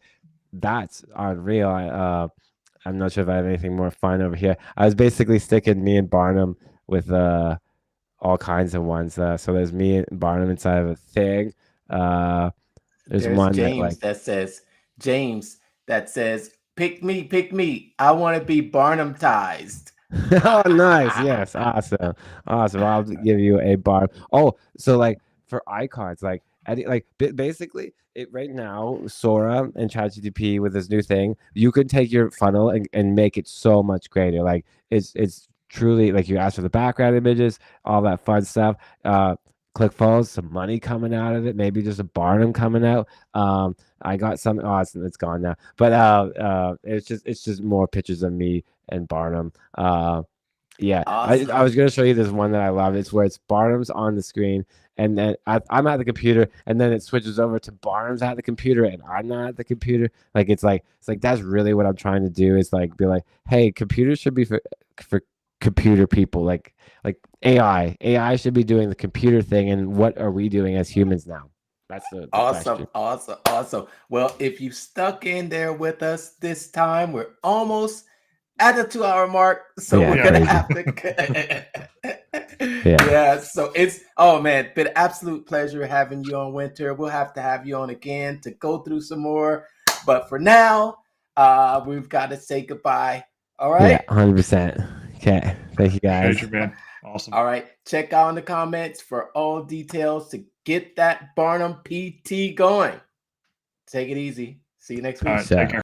that's unreal. I'm not sure if I have anything more fun over here. I was basically sticking me and Barnum with all kinds of ones. So there's me and Barnum inside of a thing. There's one James that says, pick me. I want to be Barnumtized. Oh, nice. Yes. Awesome. I'll give you a bar. Oh, so like for icons, like basically it right now, Sora and ChatGPT with this new thing, you could take your funnel and make it so much greater. Like it's truly like, you ask for the background images, all that fun stuff. ClickFunnels, some money coming out of it, maybe just a Barnum coming out. I got some. Oh, it's gone now. But it's just more pictures of me and Barnum. Yeah, awesome. I was gonna show you this one that I love. It's where it's Barnum's on the screen, and then I'm at the computer, and then it switches over to Barnum's at the computer, and I'm not at the computer. It's like that's really what I'm trying to do. Is like be like, hey, computers should be for computer people, like AI should be doing the computer thing, and what are we doing as humans now? That's the Awesome, question. awesome. Well, if you stuck in there with us this time, we're almost at the 2 hour mark, so Yeah, we're gonna crazy. have to. Yeah. Yeah, so it's oh man, been an absolute pleasure having you on, Wynter. We'll have to have you on again to go through some more, but for now, we've got to say goodbye. All right. Yeah, 100%. Okay, thank you guys. Pleasure, man. Awesome. All right. Check out in the comments for all details to get that Barnum PT going. Take it easy. See you next week. All right, take care.